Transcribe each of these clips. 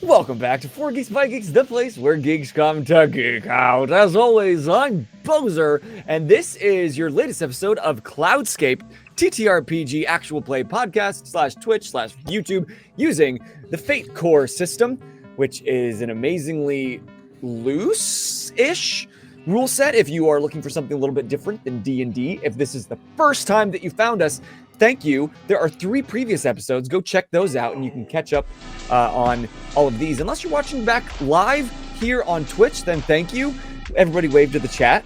Welcome back to 4 Geeks by Geeks, the place where geeks come to geek out. As always, I'm Bozer, and this is your latest episode of Cloudscape, TTRPG actual play podcast / Twitch / YouTube using the Fate Core system, which is an amazingly loose-ish rule set if you are looking for something a little bit different than D&D. If this is the first time that you found us, thank you. There are 3 previous episodes. Go check those out, and you can catch up on all of these. Unless you're watching back live here on Twitch, then thank you. Everybody wave to the chat.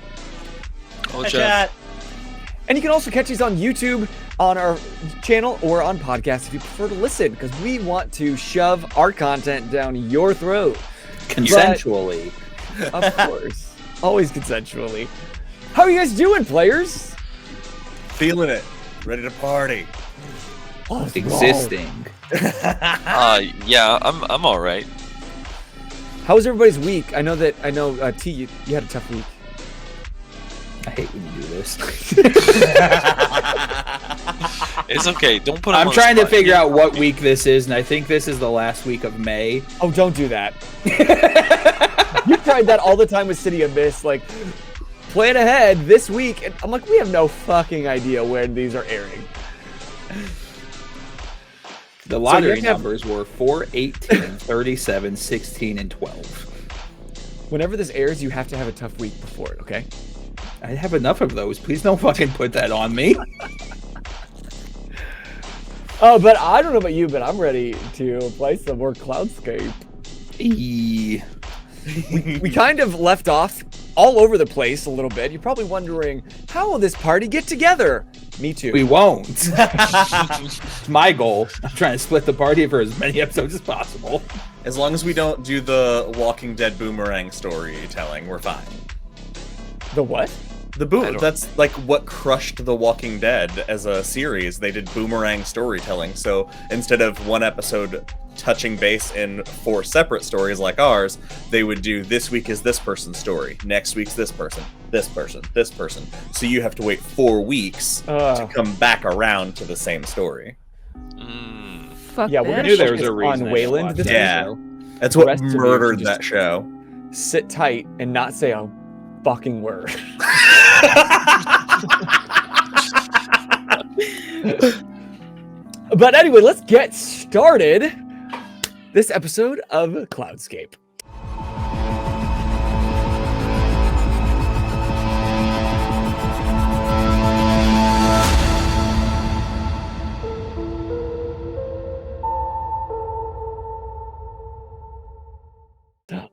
Oh, chat. And you can also catch these on YouTube, on our channel, or on podcast if you prefer to listen, because we want to shove our content down your throat. Consensually. But, of course. Always consensually. How are you guys doing, players? Feeling it. Ready to party. Oh, Existing. Yeah, I'm all right. How was everybody's week? I know T, you had a tough week. I hate when you do this. It's okay. Don't put. I'm trying to figure out what week this is, and I think this is the last week of May. Oh, don't do that. You tried that all the time with City of Mist, like, plan ahead this week. And I'm like, we have no fucking idea when these are airing. The lottery numbers were 4, 18, 37, 16, and 12. Whenever this airs, you have to have a tough week before it, okay? I have enough of those. Please don't fucking put that on me. Oh, but I don't know about you, but I'm ready to play some more Cloudscape. We kind of left off all over the place a little bit. You're probably wondering, how will this party get together? Me too. We won't. It's my goal. I'm trying to split the party for as many episodes as possible. As long as we don't do the Walking Dead boomerang storytelling, we're fine. The what? That's like what crushed The Walking Dead as a series. They did boomerang storytelling. So instead of one episode touching base in 4 separate stories like ours, they would do this week is this person's story, next week's this person, this person, this person. So you have to wait 4 weeks to come back around to the same story. Fuck yeah, we're gonna focus on Wayland this episode. That's what murdered that show. Sit tight and not say a fucking word. But anyway, let's get started. This episode of Cloudscape.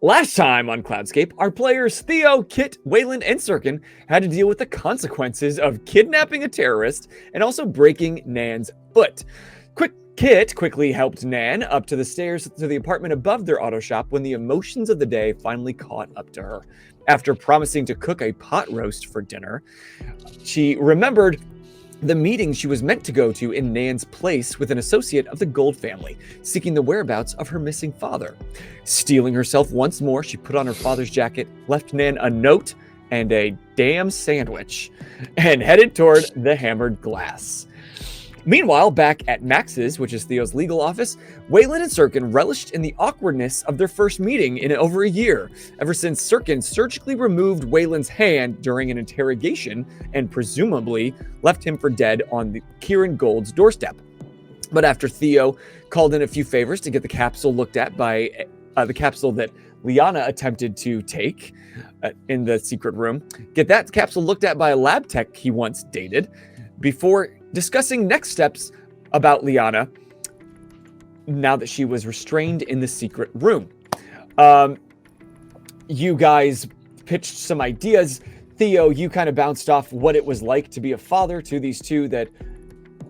Last time on Cloudscape, our players Theo, Kit, Wayland, and Syrkon had to deal with the consequences of kidnapping a terrorist and also breaking Nan's foot. Kit quickly helped Nan up to the stairs to the apartment above their auto shop when the emotions of the day finally caught up to her. After promising to cook a pot roast for dinner, she remembered the meeting she was meant to go to in Nan's place with an associate of the Gold family, seeking the whereabouts of her missing father. Steeling herself once more, she put on her father's jacket, left Nan a note and a damn sandwich, and headed toward the Hammered Glass. Meanwhile, back at Max's, which is Theo's legal office, Wayland and Syrkon relished in the awkwardness of their first meeting in over a year, ever since Syrkon surgically removed Wayland's hand during an interrogation and presumably left him for dead on the Kieran Gold's doorstep. But after Theo called in a few favors to get the capsule looked at by the capsule that Liana attempted to take in the secret room, get that capsule looked at by a lab tech he once dated, before discussing next steps about Liana now that she was restrained in the secret room. You guys pitched some ideas. Theo, you kind of bounced off what it was like to be a father to these two that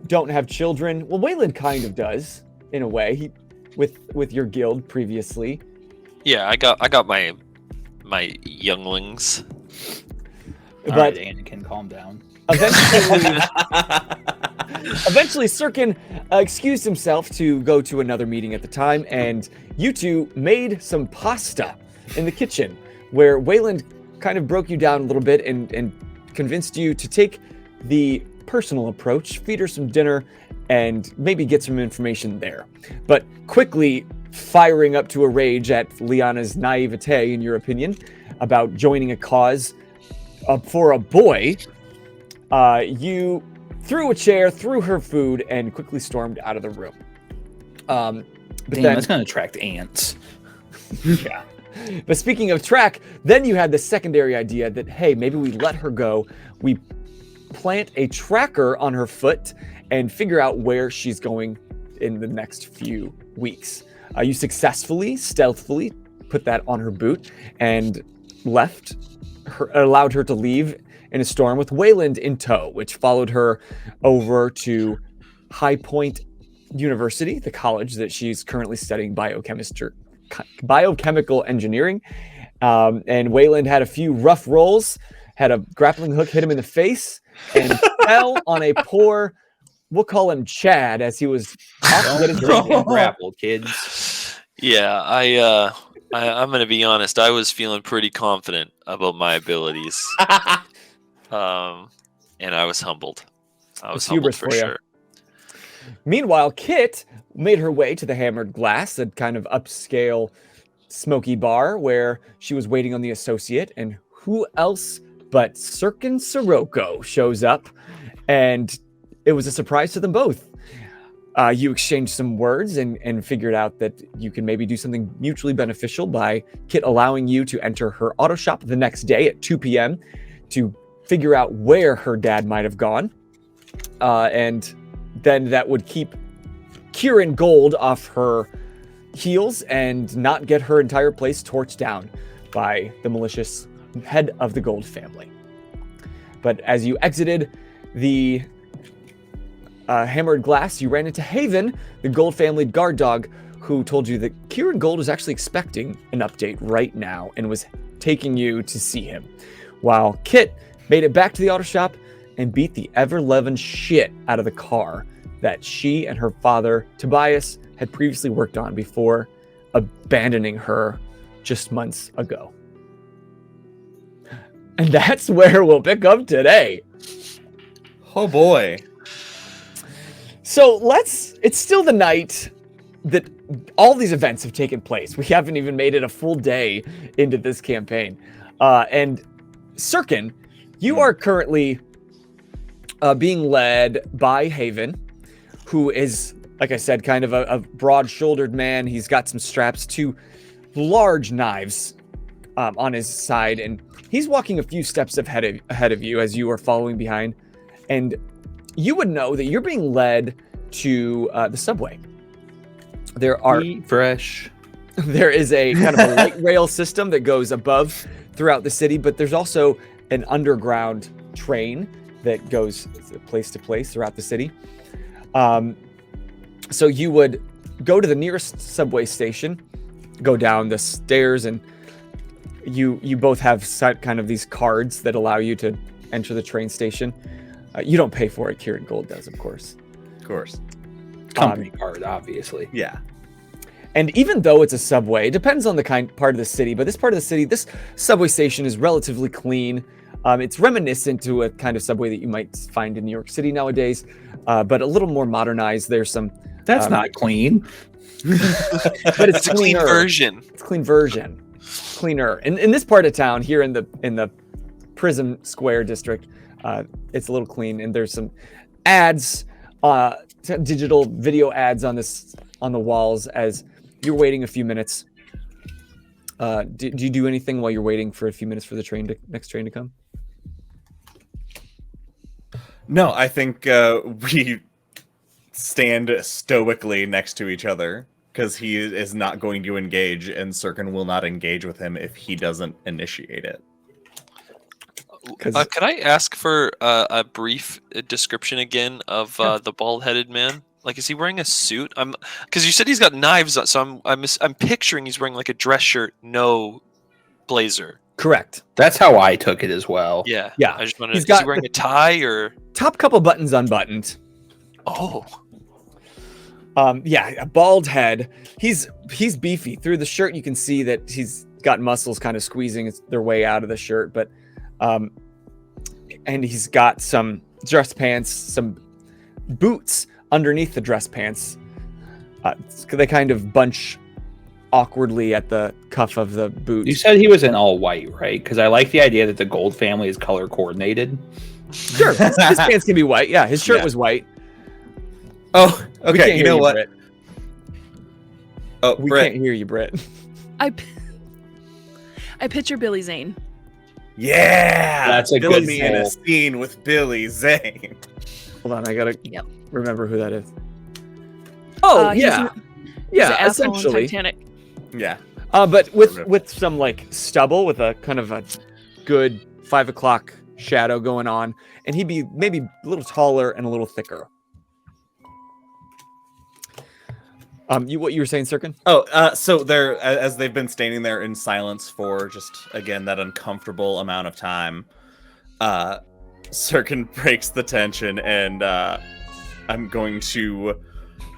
don't have children. Well, Wayland kind of does, in a way, with your guild previously. Yeah, I got my younglings. But all right, Anakin, calm down. Eventually, Syrkon excused himself to go to another meeting at the time, and you two made some pasta in the kitchen, where Wayland kind of broke you down a little bit and convinced you to take the personal approach, feed her some dinner, and maybe get some information there. But quickly, firing up to a rage at Liana's naivete, in your opinion, about joining a cause for a boy, you threw a chair, threw her food, and quickly stormed out of the room. But Damn, then, that's going to attract ants. yeah. But speaking of track, then you had the secondary idea that, hey, maybe we let her go. We plant a tracker on her foot and figure out where she's going in the next few weeks. You successfully, stealthily put that on her boot and allowed her to leave in a storm with Wayland in tow, which followed her over to High Point University, the college that she's currently studying biochemical engineering. And Wayland had a few rough rolls, had a grappling hook hit him in the face, and fell on a poor, we'll call him Chad, as he was off to get his drink. Grapple, kids. Yeah, I'm gonna be honest. I was feeling pretty confident about my abilities, and I was humbled. I was humbled for sure. Meanwhile, Kit made her way to the Hammered Glass, a kind of upscale smoky bar where she was waiting on the associate, and who else but Syrkon shows up, and it was a surprise to them both. You exchanged some words and figured out that you can maybe do something mutually beneficial by Kit allowing you to enter her auto shop the next day at 2 p.m. to figure out where her dad might have gone. And then that would keep Kieran Gold off her heels and not get her entire place torched down by the malicious head of the Gold family. But as you exited the Hammered Glass, you ran into Haven, the Gold family guard dog, who told you that Kieran Gold was actually expecting an update right now and was taking you to see him. While Kit made it back to the auto shop and beat the ever-loving shit out of the car that she and her father, Tobias, had previously worked on before abandoning her just months ago. And that's where we'll pick up today. Oh boy. So it's still the night that all these events have taken place. We haven't even made it a full day into this campaign. And Syrkon, you are currently being led by Haven, who is, like I said, kind of a broad-shouldered man. He's got some straps, 2 large knives on his side, and he's walking a few steps ahead of you as you are following behind. And you would know that you're being led to the subway. There are fresh. There is a kind of a light rail system that goes above throughout the city, but there's also an underground train that goes place to place throughout the city. So you would go to the nearest subway station, go down the stairs, and you both have kind of these cards that allow you to enter the train station. You don't pay for it. Kieran Gold does, of course. Of course. Company card, obviously. Yeah. And even though it's a subway, it depends on the part of the city, but this part of the city, this subway station is relatively clean. It's reminiscent to a kind of subway that you might find in New York City nowadays, but a little more modernized. There's some... That's not clean. But it's a clean version. It's a clean version. Cleaner. In this part of town, here in the Prism Square district, it's a little clean, and there's some ads, digital video ads on the walls as you're waiting a few minutes. Do you do anything while you're waiting for a few minutes for the next train to come? No, I think we stand stoically next to each other because he is not going to engage, and Syrkon will not engage with him if he doesn't initiate it. Can I ask for a brief description again of the bald-headed man? Like, is he wearing a suit? Because you said he's got knives on, so I'm picturing he's wearing like a dress shirt, no blazer. Correct. That's how I took it as well. Yeah. Yeah. I just wanted. Is he wearing a tie or top couple buttons unbuttoned? Oh. Yeah, a bald head. He's beefy. Through the shirt, you can see that he's got muscles kind of squeezing their way out of the shirt, but and he's got some dress pants, some boots underneath the dress pants. They kind of bunch awkwardly at the cuff of the boot. You said he was in all white, right? Because I like the idea that the Gold family is color coordinated. Sure, his pants can be white. Yeah, his shirt was white. Oh, We okay. can't You hear know what? Britt. Oh, We Britt. can't hear you, Britt. I picture Billy Zane. Yeah, That's a Billy good me in a poll. scene with Billy Zane. Hold on, I gotta Yep. remember who that is. Oh, He's yeah. He's Yeah, an asshole in essentially. Titanic. Yeah. But with some like stubble, with a kind of a good 5 o'clock shadow going on, and he'd be maybe a little taller and a little thicker. What you were saying, Syrkon? Oh, so they're as they've been standing there in silence for just again that uncomfortable amount of time. Syrkon breaks the tension, and I'm going to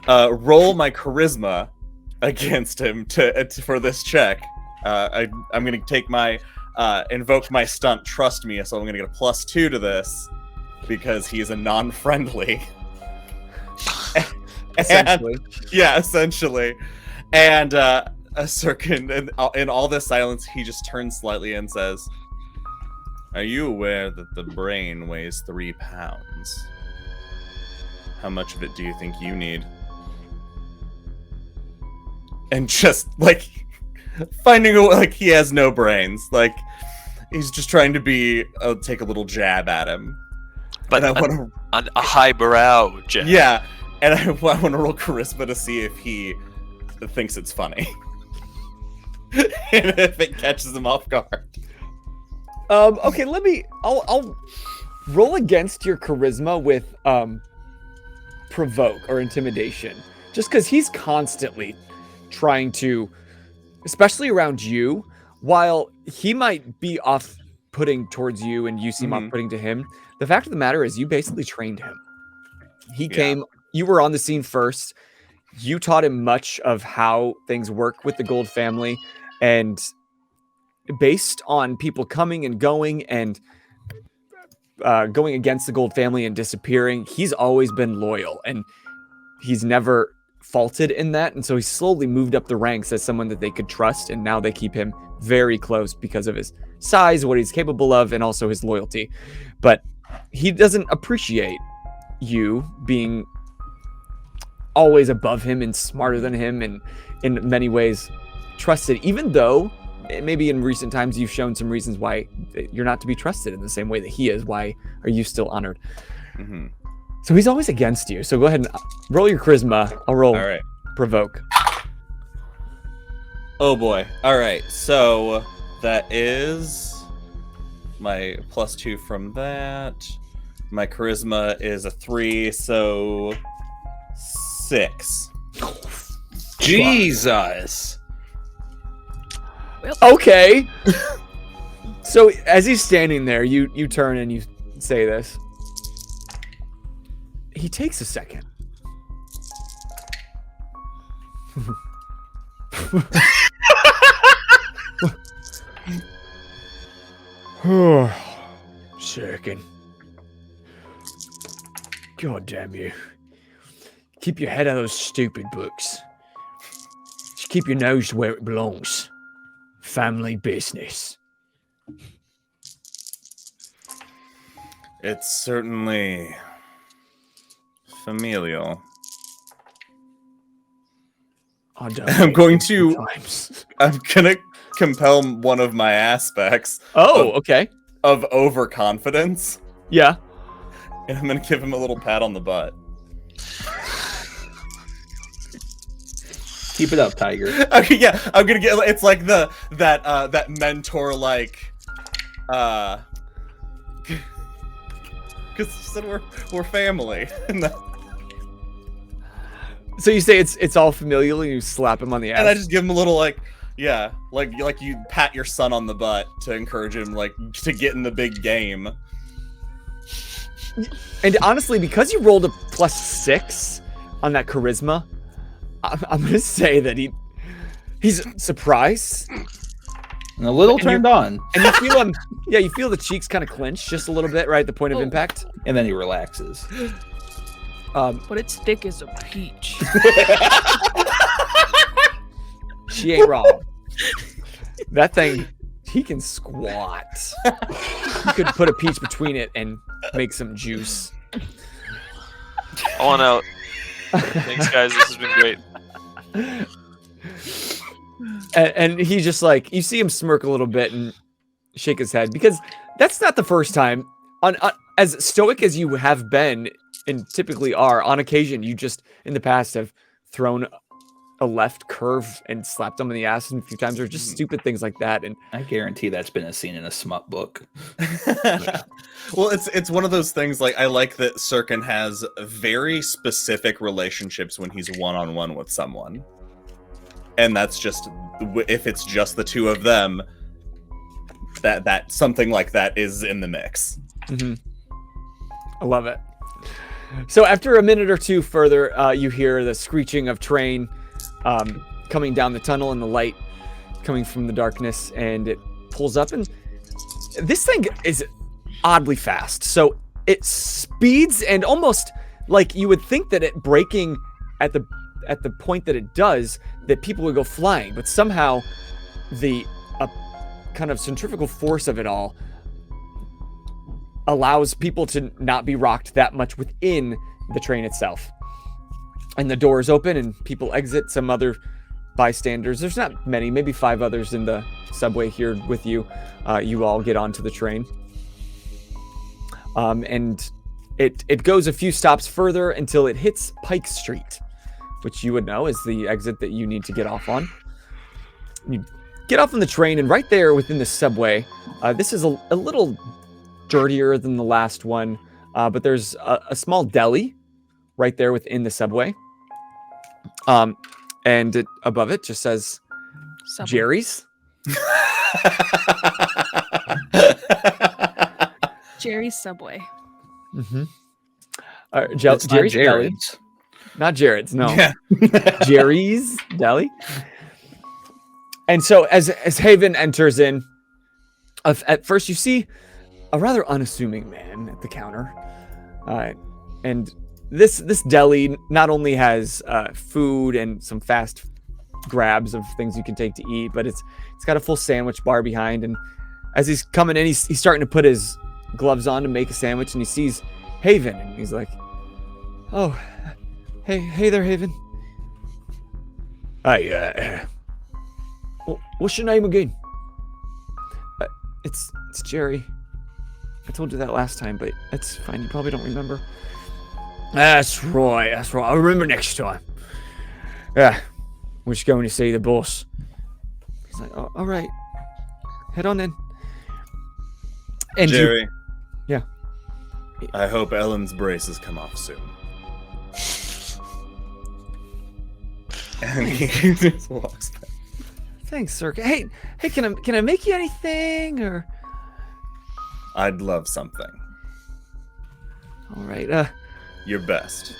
roll my charisma against him for this check. I'm going to take my invoke my stunt. Trust me, so I'm going to get a +2 to this because he's a non-friendly. Essentially. Yeah, essentially. And Syrkon, in all this silence, he just turns slightly and says, "Are you aware that the brain weighs 3 pounds? How much of it do you think you need?" And just, like, finding a like he has no brains. Like, he's just trying to take a little jab at him. But and I want to... a highbrow jab. Yeah. And I want to roll charisma to see if he thinks it's funny. And if it catches him off guard. Okay, I'll roll against your charisma with provoke or intimidation. Just because he's constantly trying to, especially around you, while he might be off-putting towards you and you seem off-putting to him, the fact of the matter is you basically trained him. He came... You were on the scene first. You taught him much of how things work with the Gold family, and based on people coming and going and going against the Gold family and disappearing, he's always been loyal, and he's never faulted in that. And so he slowly moved up the ranks as someone that they could trust, and now they keep him very close because of his size, what he's capable of, and also his loyalty. But he doesn't appreciate you being always above him and smarter than him, and in many ways trusted, even though maybe in recent times you've shown some reasons why you're not to be trusted in the same way that he is. Why are you still honored? So he's always against you. So go ahead and roll your charisma. I'll roll All right. provoke. Oh boy. All right. So that is my +2 from that. My charisma is a 3, so 6. Jesus. Okay. So as he's standing there, you turn and you say this. He takes a second. Syrkon. God damn you. Keep your head out of those stupid books. Just keep your nose where it belongs. Family business. It's certainly familial. I don't I'm hate going you to- sometimes. I'm gonna compel one of my aspects Oh, okay. of overconfidence, Yeah. and I'm gonna give him a little pat on the butt. Keep it up, Tiger. Okay, yeah, I'm gonna get. It's like that mentor like, because you said we're family. So you say it's all familial, and you slap him on the ass. And I just give him a little like you pat your son on the butt to encourage him like to get in the big game. And honestly, because you rolled a +6 on that charisma, I'm gonna say that he's surprised, And a little And turned on. and you feel him. Yeah, you feel the cheeks kind of clench just a little bit, right at the point of impact. And then he relaxes. But it's thick as a peach. She ain't wrong. That thing, he can squat. You could put a peach between it and make some juice. On out. Thanks, guys. This has been great. And he just like, you see him smirk a little bit and shake his head, because that's not the first time. On as stoic as you have been and typically are, on occasion you just in the past have thrown a left curve and slapped him in the ass a few times, or just stupid things like that. And I guarantee that's been a scene in a smut book. Well, it's one of those things. Like, I like that Syrkon has very specific relationships when he's one-on-one with someone, and that's just if it's just the two of them, that something like that is in the mix. Mm-hmm. I love it. So after a minute or two further, you hear the screeching of train coming down the tunnel, and the light coming from the darkness, and it pulls up, and this thing is oddly fast. So it speeds, and almost like you would think that it braking at the point that it does, that people would go flying, but somehow the kind of centrifugal force of it all allows people to not be rocked that much within the train itself. And the doors open and people exit. Some other bystanders, there's not many, maybe 5 others in the subway here with you. You all get onto the train. And it goes a few stops further until it hits Pike Street, which you would know is the exit that you need to get off on. You get off on the train, and right there within the subway, this is a little dirtier than the last one, but there's a small deli right there within the subway. And above it just says Subway. Jerry's. Jerry's Subway. Mm-hmm. It's Jerry's not Deli. Jared's. Not Jared's, no. Yeah. Jerry's Deli. And so as Haven enters in, at first you see a rather unassuming man at the counter. And this deli not only has food and some fast grabs of things you can take to eat, but it's got a full sandwich bar behind. And as he's coming in, he's starting to put his gloves on to make a sandwich, and he sees Haven, and he's like, "Oh, hey there, Haven. Hi, what's your name again?" It's Jerry. I told you that last time, but that's fine. You probably don't remember. That's right. I'll remember next time. Yeah, we're just going to see the boss. He's like, oh, all right. Head on in. And Jerry. Yeah. I hope Ellen's braces come off soon. And he just walks back. Thanks, sir. Hey, can I make you anything, or? I'd love something. All right. Your best.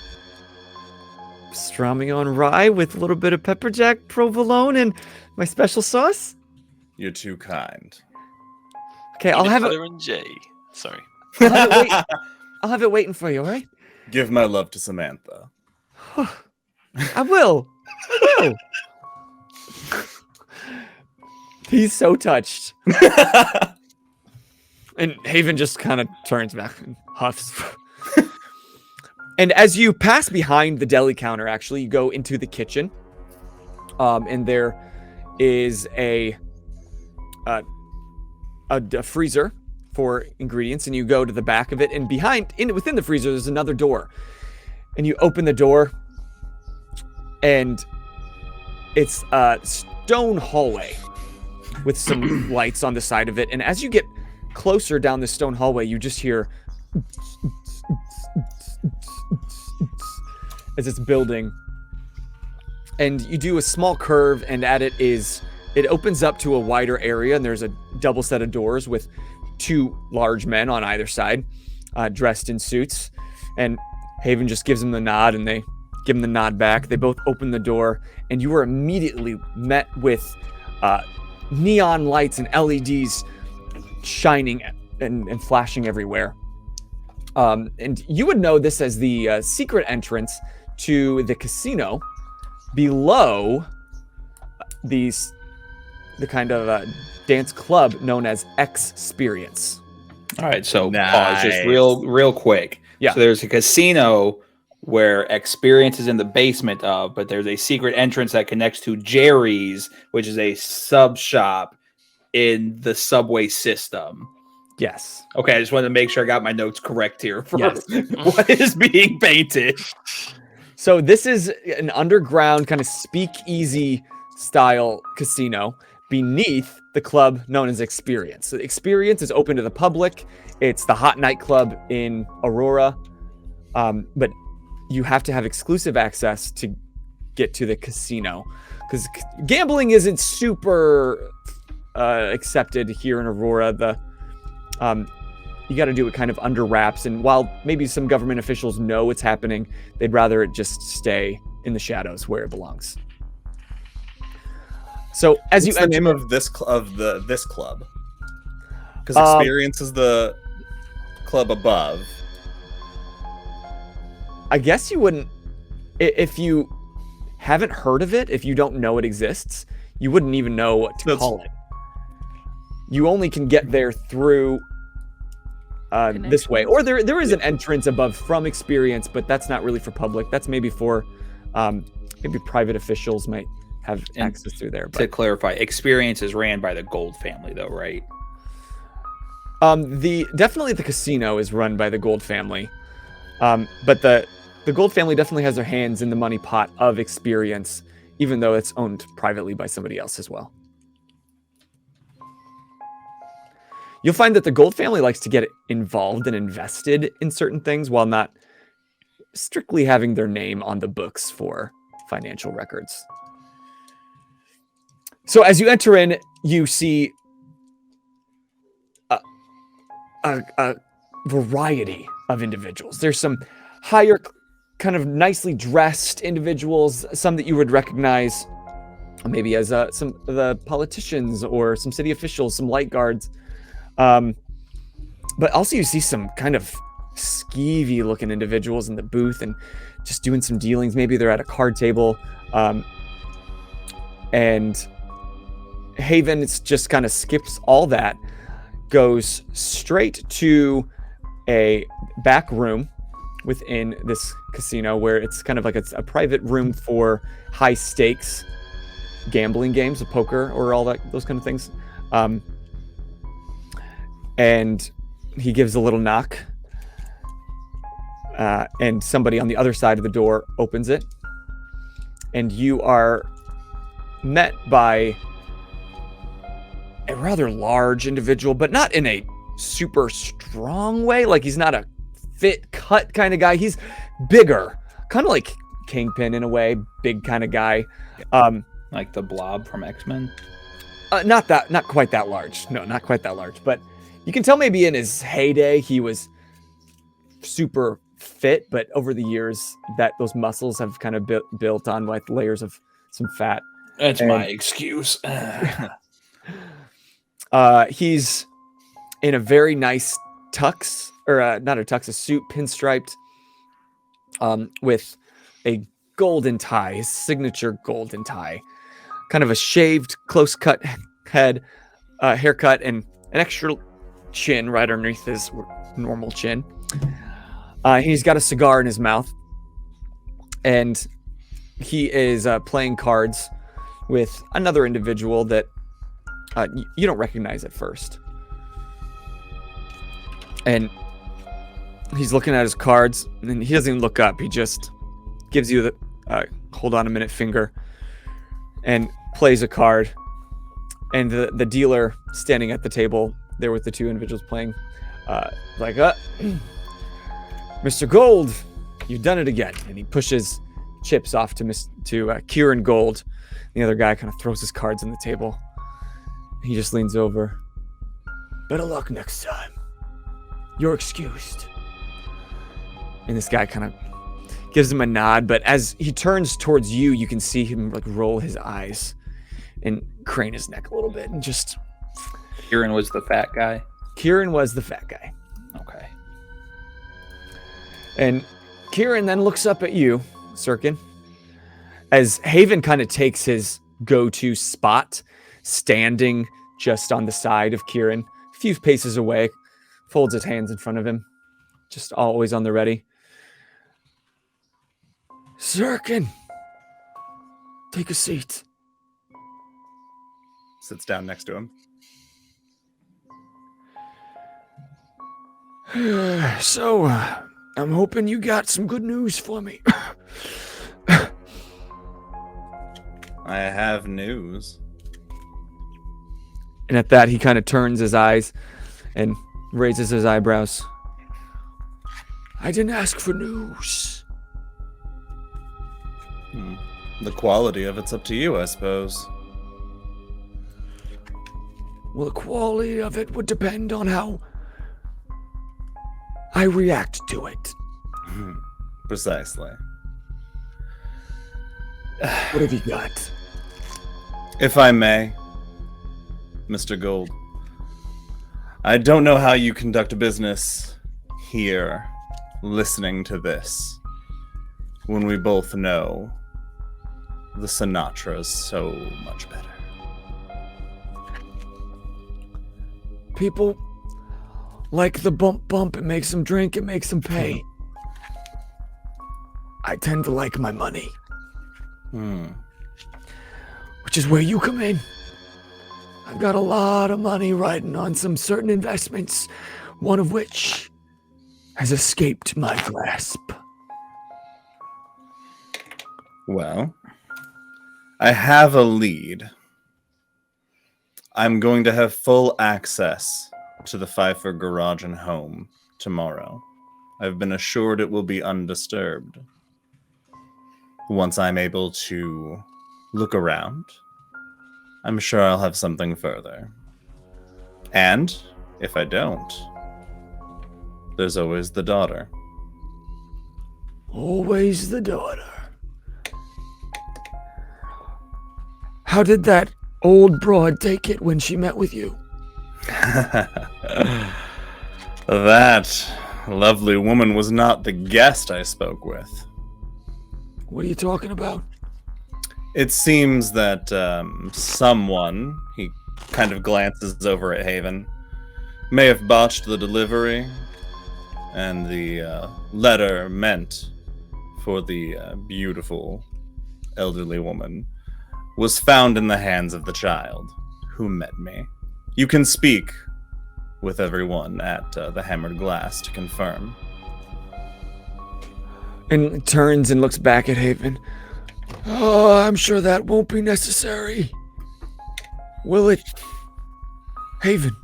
Pastrami on rye with a little bit of pepper jack provolone and my special sauce. You're too kind. Okay, I'll have it. Butter and J. Sorry. I'll have it waiting for you. All right. Give my love to Samantha. I will. He's so touched. And Haven just kind of turns back and huffs. And as you pass behind the deli counter, actually, you go into the kitchen. And there is a freezer for ingredients, and you go to the back of it, and within the freezer, there's another door. And you open the door, and it's a stone hallway with some lights on the side of it. And as you get closer down the stone hallway, you just hear as it's building. And you do a small curve, and it opens up to a wider area, and there's a double set of doors with 2 large men on either side, dressed in suits. And Haven just gives him the nod, and they give him the nod back. They both open the door, and you are immediately met with neon lights and LEDs shining and flashing everywhere. And you would know this as the secret entrance to the casino below the kind of dance club known as Experience. All right, so Nice. pause just real quick. Yeah. So there's a casino where Experience is in the basement of, but there's a secret entrance that connects to Jerry's, which is a sub shop in the subway system. Yes. Okay, I just wanted to make sure I got my notes correct here for Yes. what is being painted. So this is an underground kind of speakeasy style casino beneath the club known as Experience. So Experience is open to the public. It's the hot nightclub in Aurora. But you have to have exclusive access to get to the casino because gambling isn't super accepted here in Aurora. You got to do it kind of under wraps. And while maybe some government officials know what's happening, they'd rather it just stay in the shadows where it belongs. So as What's you the name of this this club? Because Experience is the club above. I guess you wouldn't, if you haven't heard of it, if you don't know it exists, you wouldn't even know what to call it. You only can get there through this way, or there is an entrance above from Experience, but that's not really for public. That's maybe for maybe private officials might have access through there. But To clarify, Experience is ran by the Gold family, though, right? Definitely the casino is run by the Gold family, but the Gold family definitely has their hands in the money pot of Experience, even though it's owned privately by somebody else as well. You'll find that the Gold family likes to get involved and invested in certain things while not strictly having their name on the books for financial records. So as you enter in, you see a variety of individuals. There's some higher, kind of nicely dressed individuals, some that you would recognize maybe as some of the politicians or some city officials, some light guards. But also you see some kind of skeevy looking individuals in the booth and just doing some dealings. Maybe they're at a card table. And Haven just kind of skips all that, goes straight to a back room within this casino where it's kind of like it's a private room for high stakes gambling games of poker or all those kind of things. And he gives a little knock, and somebody on the other side of the door opens it, and you are met by a rather large individual, but not in a super strong way. Like he's not a fit cut kind of guy. He's bigger, kind of like Kingpin in a way, big kind of guy. Like the Blob from X-Men? Not quite that large. No, not quite that large, but you can tell maybe in his heyday he was super fit, but over the years that those muscles have kind of built on with layers of some fat. That's my excuse. He's in a very nice tux, or not a tux, a suit, pinstriped, with a golden tie, his signature golden tie, kind of a shaved, close-cut head, haircut, and an extra chin right underneath his normal chin. He's got a cigar in his mouth, and he is playing cards with another individual that you don't recognize at first. And he's looking at his cards, and he doesn't even look up. He just gives you the hold on a minute finger and plays a card. And the dealer standing at the table there with the two individuals playing, like, Mr. Gold, you've done it again. And he pushes chips off to Kieran Gold. The other guy kind of throws his cards on the table. He just leans over. Better luck next time. You're excused. And this guy kind of gives him a nod, but as he turns towards you, you can see him like roll his eyes and crane his neck a little bit and just... Kieran was the fat guy? Kieran was the fat guy. Okay. And Kieran then looks up at you, Syrkon, as Haven kind of takes his go-to spot, standing just on the side of Kieran, a few paces away, folds his hands in front of him, just always on the ready. Syrkon, take a seat. Sits down next to him. So, I'm hoping you got some good news for me. I have news. And at that, he kind of turns his eyes and raises his eyebrows. I didn't ask for news. The quality of it's up to you, I suppose. Well, the quality of it would depend on how I react to it. Precisely. What have you got? If I may, Mr. Gold, I don't know how you conduct business here, listening to this, when we both know the Sinatra's so much better. People like the bump, it makes them drink, it makes them pay. I tend to like my money. Which is where you come in. I've got a lot of money riding on some certain investments, one of which has escaped my grasp. Well, I have a lead. I'm going to have full access to the Pfeiffer garage and home tomorrow. I've been assured it will be undisturbed. Once I'm able to look around, I'm sure I'll have something further. And if I don't, there's always the daughter. Always the daughter. How did that old broad take it when she met with you? That lovely woman was not the guest I spoke with. What are you talking about? It seems that someone, he kind of glances over at Haven, may have botched the delivery, and the letter meant for the beautiful elderly woman was found in the hands of the child who met me. You can speak with everyone at the Hammered Glass to confirm. And turns and looks back at Haven. Oh, I'm sure that won't be necessary. Will it? Haven.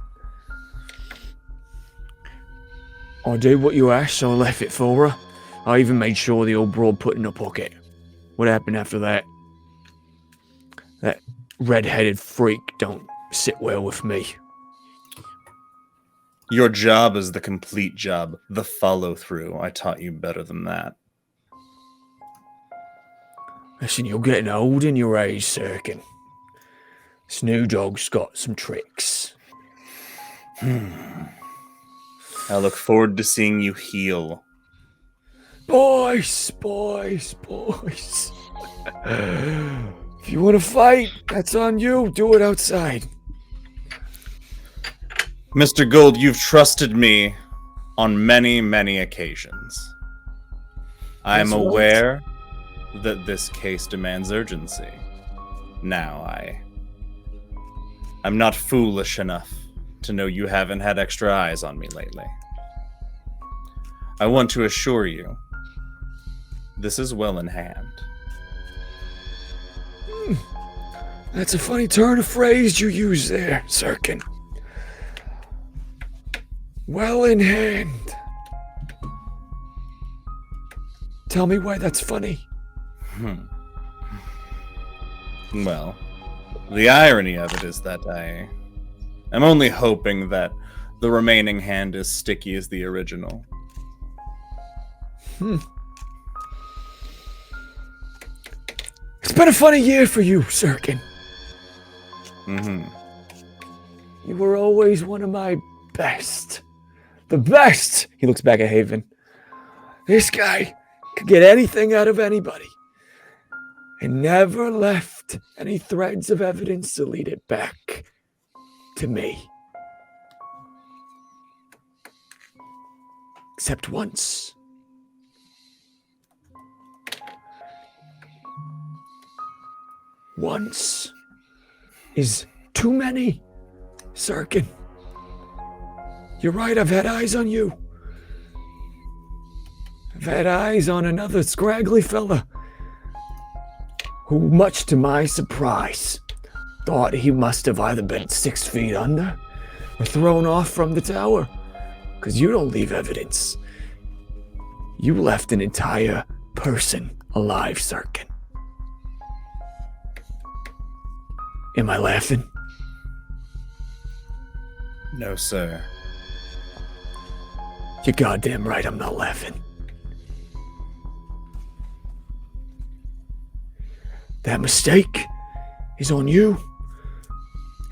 I did what you asked, so I left it for her. I even made sure the old broad put in her pocket. What happened after that? That red-headed freak don't sit well with me. Your job is the complete job, the follow-through. I taught you better than that. Listen, you're getting old in your age, Syrkon. This new dog's got some tricks. I look forward to seeing you heal. Boys. If you want to fight, that's on you. Do it outside. Mr. Gold, you've trusted me on many, many occasions. I am aware that this case demands urgency. Now, I'm not foolish enough to know you haven't had extra eyes on me lately. I want to assure you, this is well in hand. That's a funny turn of phrase you use there, Syrkon. Well in hand. Tell me why that's funny. Well, the irony of it is that I am only hoping that the remaining hand is sticky as the original. It's been a funny year for you, Syrkon. You were always one of my best. The best! He looks back at Haven. This guy could get anything out of anybody. and never left any threads of evidence to lead it back to me. Except once. Once is too many, Syrkon. You're right, I've had eyes on you. I've had eyes on another scraggly fella who, much to my surprise, thought he must have either been 6 feet under or thrown off from the tower. Because you don't leave evidence. You left an entire person alive, Syrkon. Am I laughing? No, sir. You're goddamn right I'm not laughing. That mistake is on you.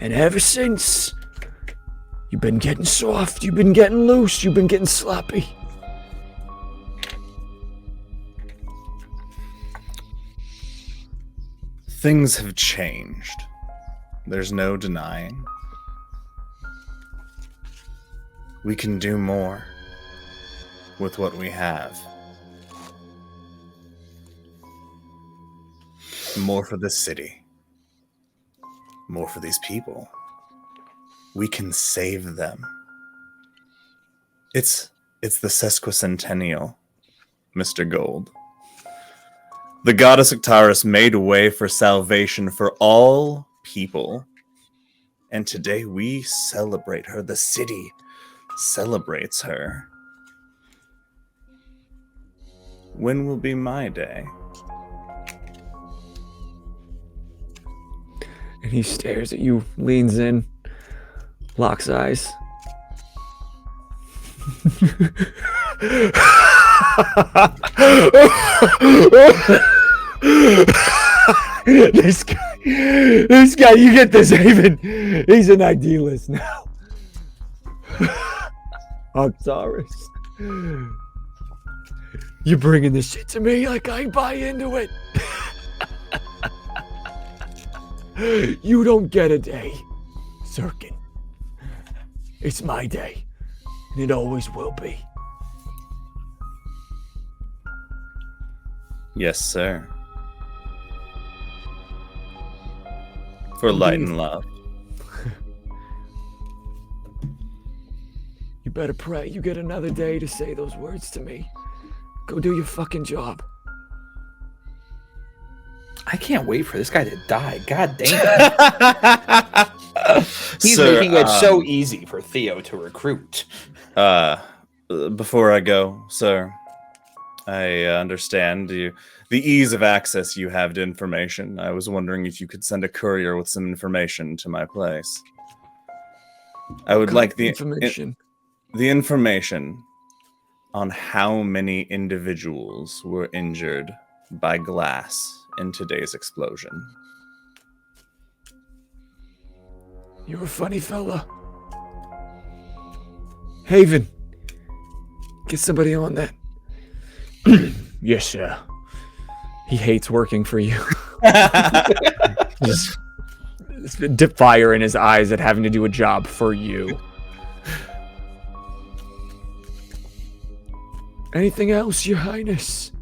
And ever since, you've been getting soft, you've been getting loose, you've been getting sloppy. Things have changed. There's no denying. We can do more with what we have. More for this city. More for these people. We can save them. It's the sesquicentennial, Mr. Gold. The goddess Octaris made a way for salvation for all people. And today we celebrate her. The city celebrates her. When will be my day? And he stares at you, leans in, locks eyes. This guy, you get this, Haven. He's an idealist now. Octaris, you're bringing this shit to me like I buy into it. You don't get a day, Syrkon. It's my day, and it always will be. Yes, sir. For light and love. You better pray you get another day to say those words to me. Go do your fucking job. I can't wait for this guy to die. God damn. He's Sir, making it so easy for Theo to recruit. Before I go, sir, I understand the ease of access you have to information. I was wondering if you could send a courier with some information to my place. I would like the information. The information on how many individuals were injured by glass in today's explosion. You're a funny fella. Haven, get somebody on that. Yes, sir. He hates working for you. Just dip fire in his eyes at having to do a job for you. Anything else, Your Highness?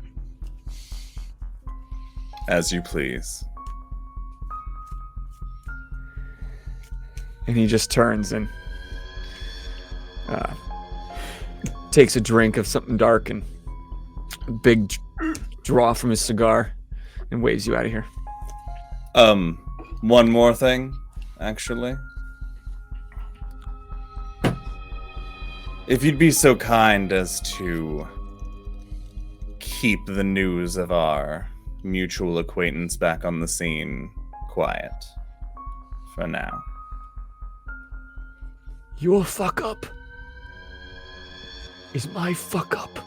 As you please. And he just turns and takes a drink of something dark and a big draw from his cigar and waves you out of here. One more thing, actually. If you'd be so kind as to keep the news of our mutual acquaintance back on the scene quiet for now. Your fuck up is my fuck up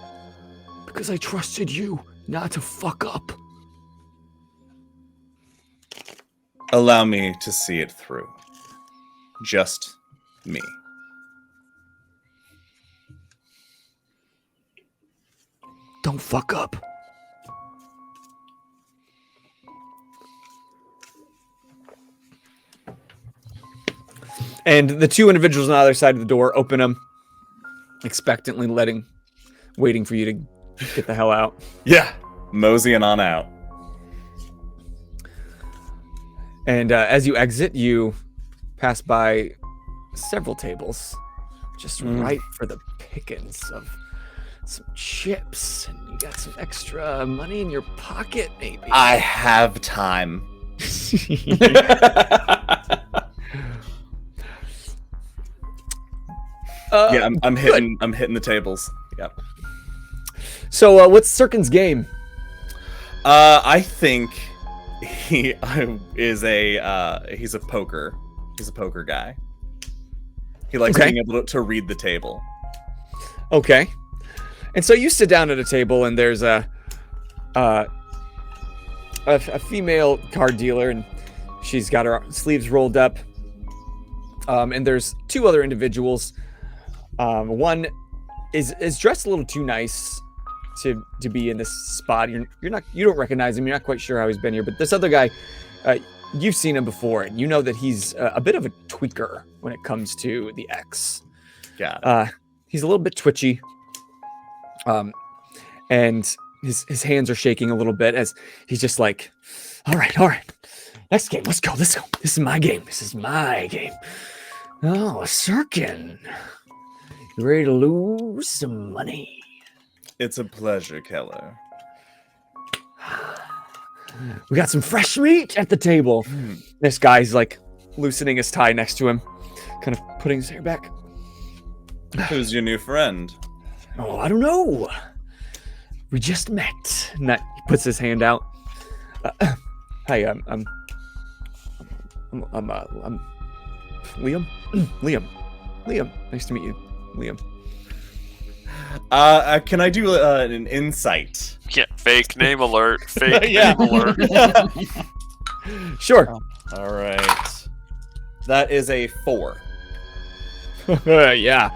because I trusted you not to fuck up. Allow me to see it through. Just me. Don't fuck up. And the two individuals on the other side of the door open them, expectantly waiting for you to get the hell out. Yeah, moseying on out. And as you exit, you pass by several tables, just right for the pickings of some chips. And you got some extra money in your pocket, maybe. I have time. Yeah, I'm hitting the tables. Yep. So, what's Syrkon's game? I think he's a poker guy. He likes being able to read the table. Okay. And so you sit down at a table, and there's a female card dealer, and she's got her sleeves rolled up. And there's two other individuals. One is dressed a little too nice to be in this spot. You don't recognize him. You're not quite sure how he's been here. But this other guy, you've seen him before, and you know that he's a bit of a tweaker when it comes to the X. Yeah. He's a little bit twitchy. And his hands are shaking a little bit as he's just like, all right. Next game. Let's go. This is my game. Oh, Syrkon. You ready to lose some money? It's a pleasure, Keller. We got some fresh meat at the table. This guy's like loosening his tie next to him, kind of putting his hair back. Who's your new friend? Oh, I don't know. We just met. And that he puts his hand out. Hi, I'm Liam. Liam. Nice to meet you, Liam. Can I do an insight? Yeah, fake name alert. Fake Yeah. name alert. Sure. All right. That is a 4. Yeah,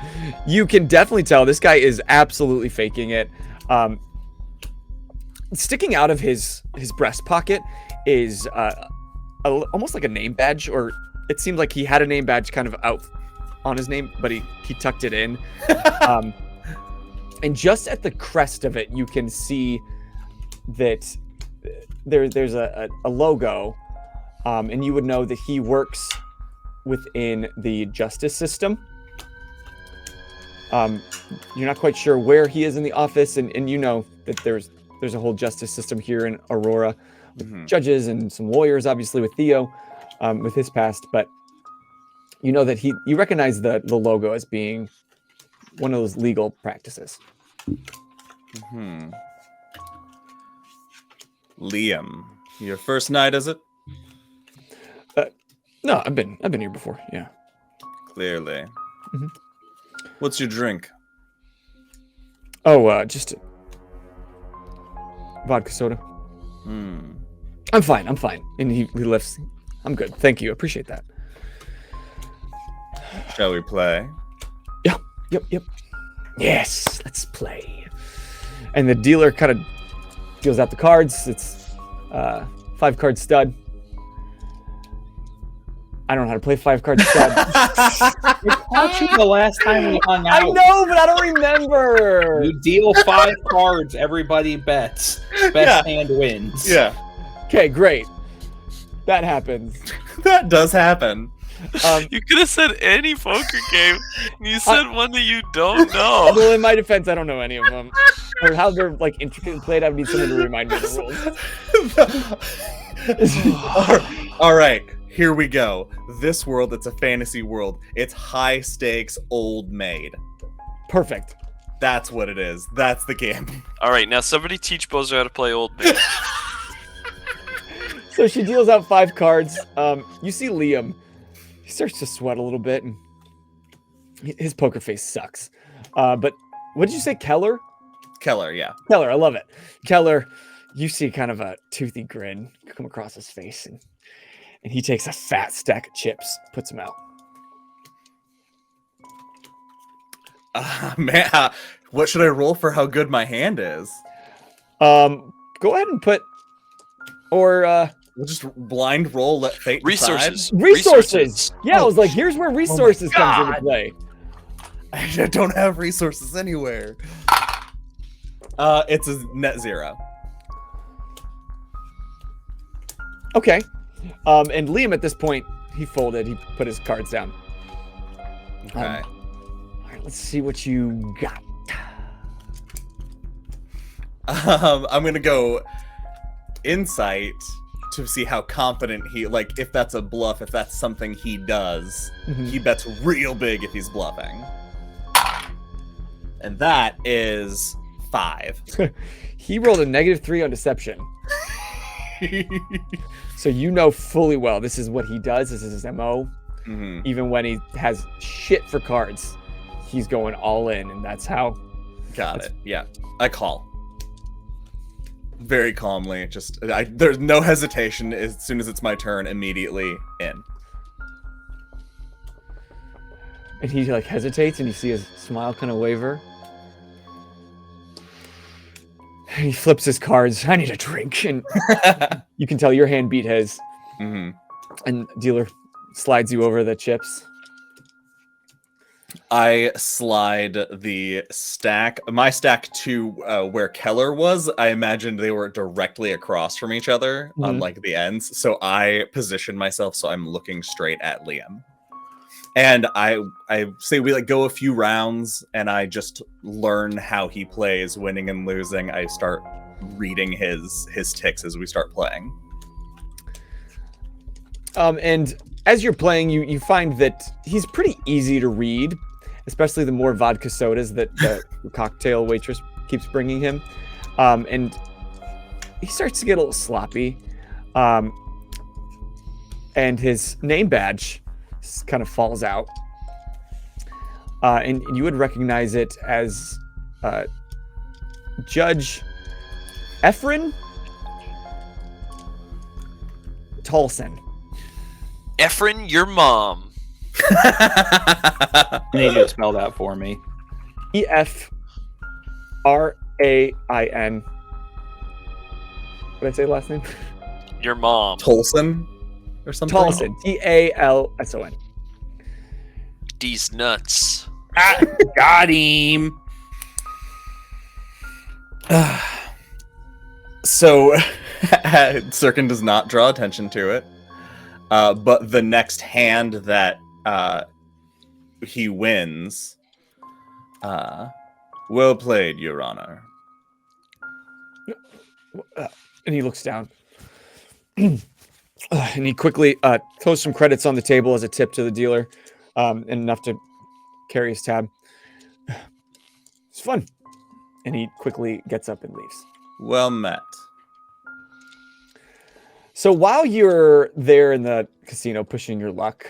you can definitely tell this guy is absolutely faking it. Sticking out of his breast pocket is almost like a name badge, or it seemed like he had a name badge kind of out on his name, but he tucked it in. And just at the crest of it, you can see that there's a logo, and you would know that he works within the justice system. You're not quite sure where he is in the office, and you know that there's a whole justice system here in Aurora, with judges and some lawyers, obviously with Theo, with his past. But you know that you recognize the logo as being one of those legal practices. Liam, your first night, is it? No, I've been here before. Yeah. Clearly. What's your drink? Oh, just vodka soda. I'm fine. And he lifts. I'm good. Thank you. Appreciate that. Shall we play? Yep. Yes, let's play. And the dealer kind of deals out the cards. It's 5-card stud. I don't know how to play 5-card stud. We caught you the last time we hung out. I know, but I don't remember. You deal 5 cards, everybody bets. Best hand wins. Yeah. Okay, great. That happens. That does happen. You could have said any poker game, and you said one that you don't know. Well, in my defense, I don't know any of them. Or how they're like intricate and played. I would need someone to remind me of the rules. All right, here we go. This world, it's a fantasy world. It's high stakes, old maid. Perfect. That's what it is. That's the game. All right, now somebody teach Bozo how to play Old Man. So she deals out 5 cards. You see Liam. He starts to sweat a little bit, and his poker face sucks. But what did you say, Keller? Keller, yeah. Keller, I love it. Keller, you see kind of a toothy grin come across his face, and he takes a fat stack of chips, puts them out. Man, what should I roll for how good my hand is? Go ahead and put, or We'll just blind roll, let fate Resources. Resources. Yeah, I was like, shit. here's where resources comes into play. I don't have resources anywhere. It's a net 0. Okay. And Liam at this point, he folded. He put his cards down. Okay. All right, let's see what you got. I'm gonna go insight to see how confident he, like, if that's a bluff, if that's something he does. He bets real big if he's bluffing. And that is 5. He rolled a -3 on deception. So you know fully well this is what he does. This is his MO. Even when he has shit for cards, he's going all in, and that's how. Got it. Yeah. I call. Very calmly. Just there's no hesitation. As soon as it's my turn, immediately in. And he like hesitates, and you see his smile kind of waver. And he flips his cards. I need a drink, and you can tell your hand beat his. And dealer slides you over the chips. I slide the stack, my stack, to where Keller was. I imagined they were directly across from each other on like the ends. So I position myself so I'm looking straight at Liam. And I say we like go a few rounds, and I just learn how he plays, winning and losing. I start reading his ticks as we start playing. And as you're playing, you find that he's pretty easy to read, especially the more vodka sodas that the cocktail waitress keeps bringing him. And he starts to get a little sloppy. And his name badge kind of falls out. And you would recognize it as Judge Efren Tolson. Efren, your mom. I need you to spell that for me. EFRAIN. What did I say the last name? Your mom. Tolson or something? Tolson. TALSON. These nuts. Got him. So Syrkon does not draw attention to it. But the next hand that he wins, well played, Your Honor. And he looks down. And he quickly throws some credits on the table as a tip to the dealer, and enough to carry his tab. It's fun. And he quickly gets up and leaves. Well met. So while you're there in the casino pushing your luck,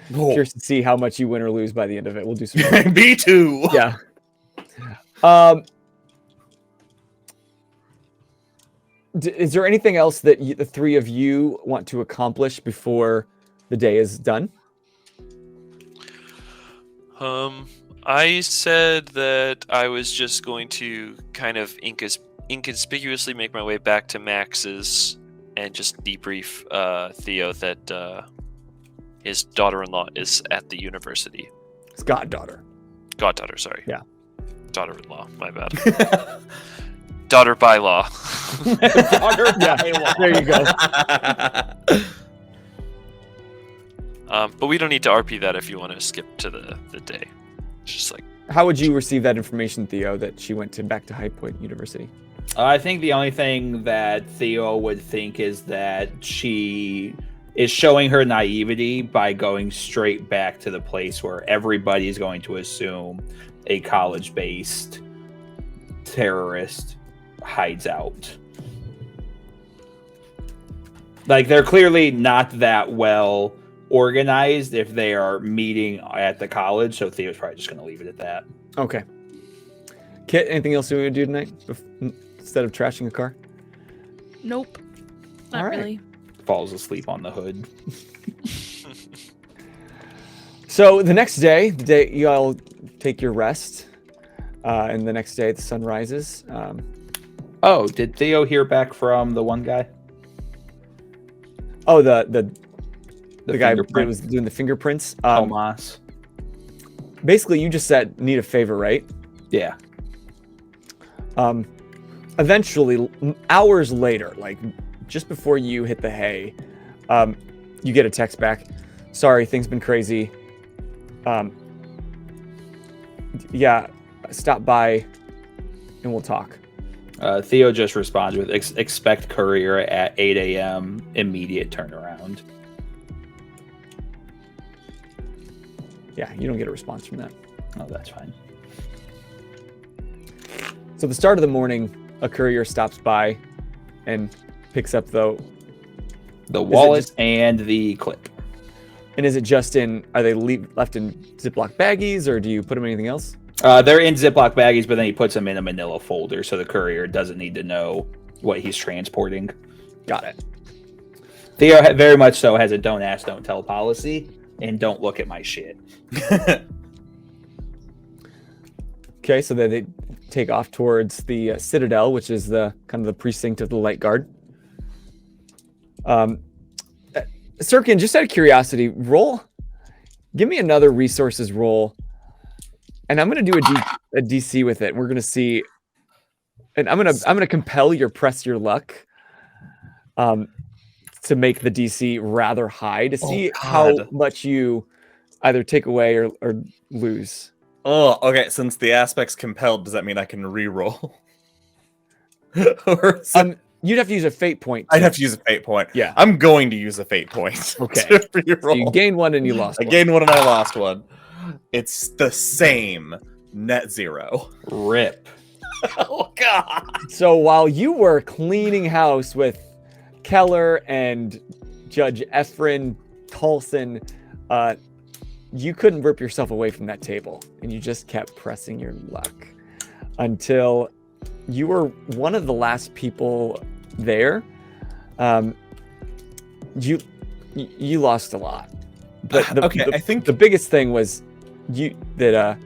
curious to see how much you win or lose by the end of it. We'll do some. B2. Yeah. Is there anything else that the three of you want to accomplish before the day is done? I said that I was just going to kind of inconspicuously make my way back to Max's and just debrief Theo that his daughter-in-law is at the university. His goddaughter. Goddaughter, sorry. Yeah. Daughter-in-law, my bad. Daughter by law. Daughter by law. There you go. But we don't need to RP that if you want to skip to the day. It's just like. How would you receive that information, Theo, that she went back to High Point University? I think the only thing that Theo would think is that she is showing her naivety by going straight back to the place where everybody is going to assume a college-based terrorist hides out. Like, they're clearly not that well organized if they are meeting at the college, so Theo's probably just going to leave it at that. Okay. Kit, anything else you want to do tonight instead of trashing a car? Nope. Not All right. really. Falls asleep on the hood. So the next day, the day you all take your rest, and the next day the sun rises. Oh, did Theo hear back from the one guy? Oh, the guy that fingerprint. was doing the fingerprints. Tomas. Basically, you just said need a favor, right? Yeah. Eventually, hours later, like just before you hit the hay, you get a text back. Sorry, things been crazy. Yeah, stop by and we'll talk. Theo just responds with expect courier at 8 a.m. immediate turnaround. Yeah, you don't get a response from that. Oh, that's fine. So at the start of the morning, a courier stops by and picks up the wallet and the clip. And is it just in, are they left in Ziploc baggies, or do you put them in anything else? They're in Ziploc baggies, but then he puts them in a manila folder so the courier doesn't need to know what he's transporting. Got it. Theo very much so has a don't ask, don't tell policy, and don't look at my shit. Okay, so then they take off towards the Citadel, which is the kind of the precinct of the Light Guard. Syrkon, just out of curiosity, give me another resources roll, and I'm going to do a DC with it. We're going to see, and I'm going to compel your press your luck, to make the DC rather high to see how much you either take away or lose. Oh, okay. Since the aspect's compelled, does that mean I can re-roll? You'd have to use a fate point. I'd have to use a fate point. Yeah. I'm going to use a fate point. Okay. To re-roll. So you gained one and you lost one. I gained one and I lost one. It's the same. Net zero. Rip. Oh, God. So while you were cleaning house with Keller and Judge Efren Tolson, you couldn't rip yourself away from that table, and you just kept pressing your luck until you were one of the last people there. You lost a lot, but I think the biggest thing was that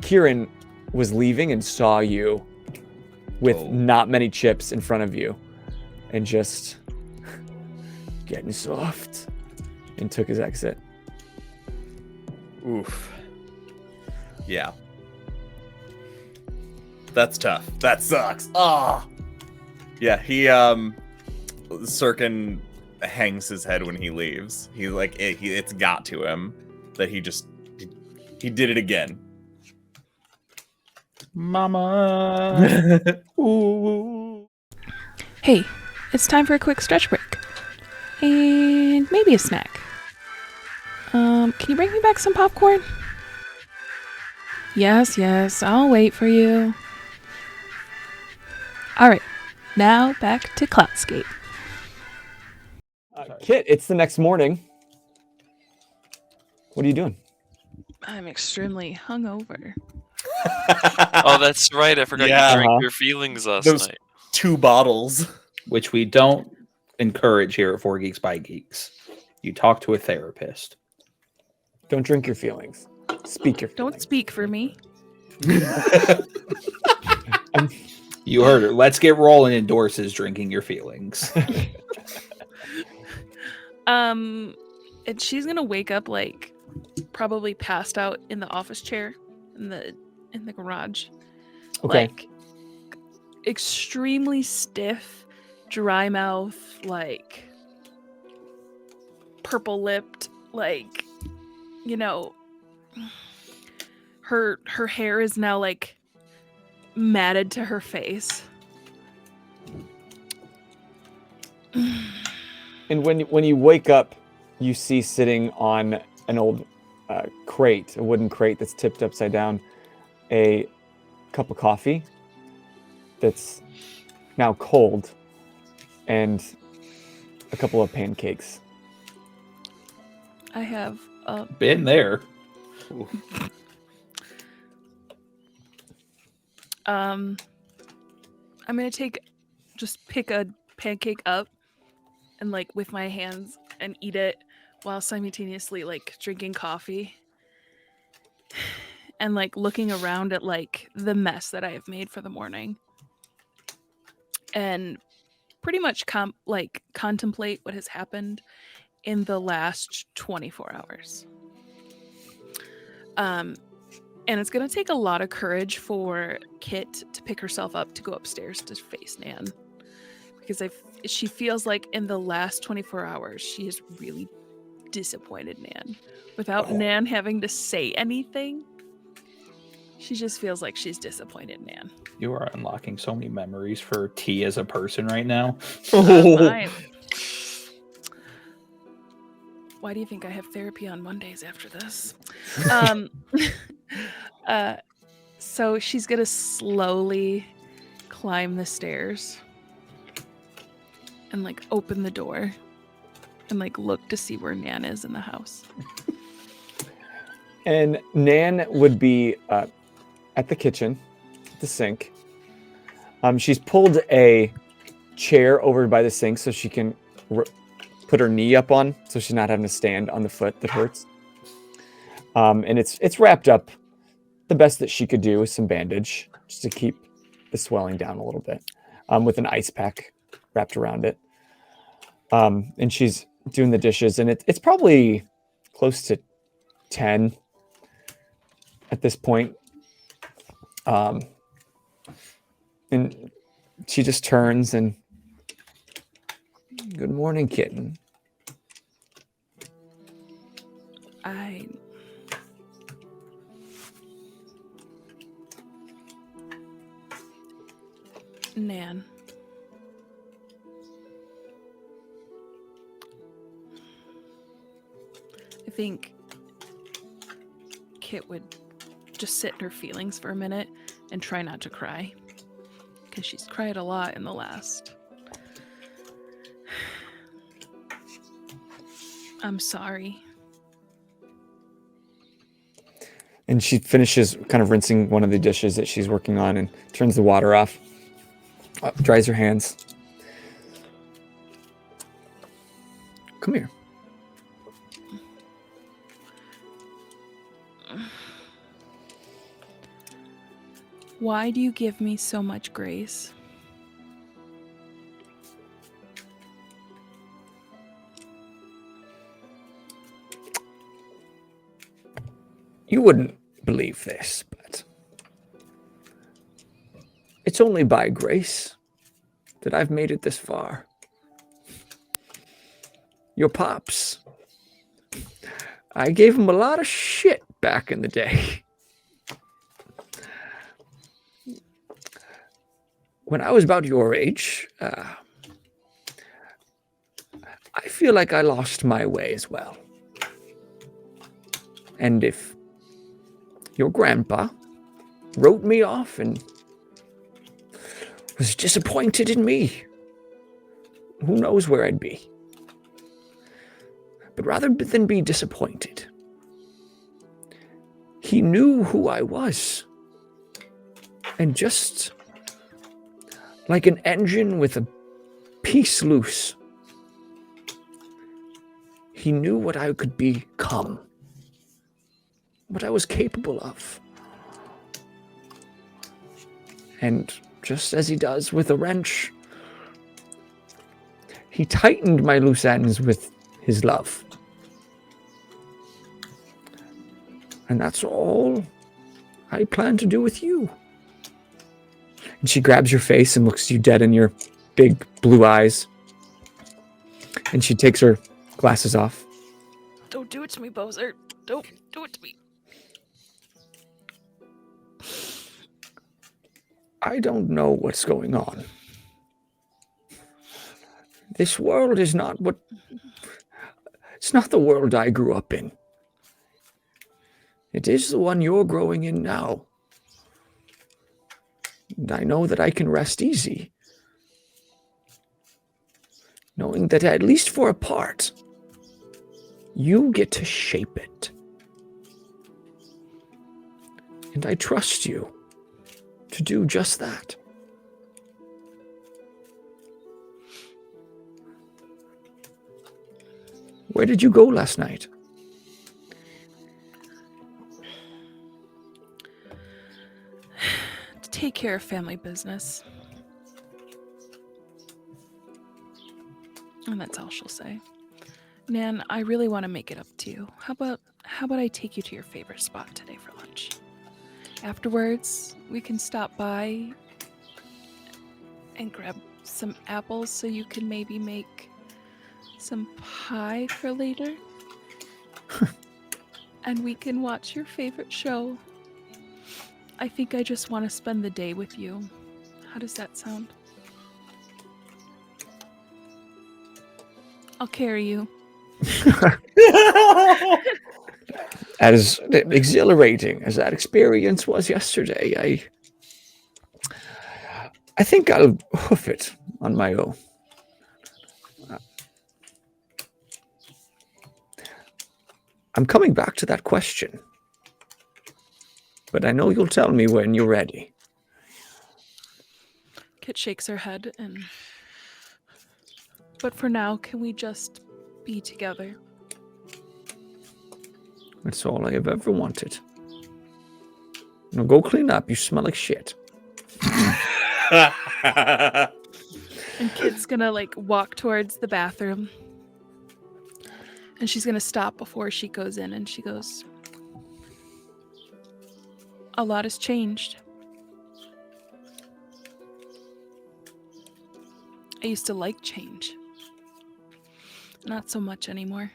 Kieran was leaving and saw you with not many chips in front of you, and just getting soft, and took his exit. Oof. Yeah. That's tough. That sucks. Ah. Yeah, Syrkon hangs his head when he leaves. He's like, it's got to him that he did it again. Mama. Ooh. Hey, it's time for a quick stretch break. And maybe a snack. Can you bring me back some popcorn? Yes, I'll wait for you. Alright, now back to Cloudscape. Kit, it's the next morning. What are you doing? I'm extremely hungover. Oh, that's right. I forgot Yeah. you drank your feelings last Those night. 2 bottles. Which we don't encourage here at 4 Geeks by Geeks. You talk to a therapist. Don't drink your feelings. Speak your feelings. Don't speak for me. You heard her. Let's Get Rolling endorses drinking your feelings. And she's gonna wake up like probably passed out in the office chair in the garage. Okay. Like extremely stiff, dry mouth, like purple lipped, like, you know, her hair is now like matted to her face. And when you wake up, you see sitting on an old crate, a wooden crate that's tipped upside down, a cup of coffee that's now cold, and a couple of pancakes. I have Been there. I'm gonna pick a pancake up and like with my hands and eat it while simultaneously like drinking coffee and like looking around at like the mess that I have made for the morning. And pretty much contemplate what has happened in the last 24 hours. And it's going to take a lot of courage for Kit to pick herself up to go upstairs to face Nan. Because she feels like in the last 24 hours, she has really disappointed Nan. Without Nan having to say anything, she just feels like she's disappointed Nan. You are unlocking so many memories for T as a person right now. Why do you think I have therapy on Mondays after this? So she's gonna slowly climb the stairs and like open the door and like look to see where Nan is in the house. And Nan would be at the kitchen, the sink. She's pulled a chair over by the sink so she can put her knee up on, so she's not having to stand on the foot that hurts. And it's wrapped up the best that she could do with some bandage just to keep the swelling down a little bit, with an ice pack wrapped around it. And she's doing the dishes, and it's probably close to 10 at this point. And she just turns and, "Good morning, kitten." Nan. I think Kit would just sit in her feelings for a minute and try not to cry. Because she's cried a lot in the last. I'm sorry. And she finishes kind of rinsing one of the dishes that she's working on and turns the water off. Dries her hands. Come here. Why do you give me so much grace? You wouldn't believe this, but it's only by grace that I've made it this far. Your pops, I gave him a lot of shit back in the day. When I was about your age, I feel like I lost my way as well. And if your grandpa wrote me off and was disappointed in me, who knows where I'd be. But rather than be disappointed, he knew who I was. And just like an engine with a piece loose, he knew what I could become, what I was capable of. And just as he does with a wrench, he tightened my loose ends with his love. And that's all I plan to do with you. And she grabs your face and looks you dead in your big blue eyes. And she takes her glasses off. Don't do it to me, Bozer. Don't do it to me. I don't know what's going on. This world is not it's not the world I grew up in. It is the one you're growing in now. And I know that I can rest easy, knowing that at least for a part, you get to shape it. And I trust you to do just that. Where did you go last night? To take care of family business. And that's all she'll say. Nan, I really want to make it up to you. How about I take you to your favorite spot today for lunch? Afterwards, we can stop by and grab some apples so you can maybe make some pie for later. And we can watch your favorite show. I think I just want to spend the day with you. How does that sound? I'll carry you. As exhilarating as that experience was yesterday, I think I'll hoof it on my own. I'm coming back to that question, but I know you'll tell me when you're ready. Kit shakes her head but for now, can we just be together? That's all I have ever wanted. Now go clean up. You smell like shit. And Kit's gonna walk towards the bathroom. And she's gonna stop before she goes in and she goes, a lot has changed. I used to like change. Not so much anymore.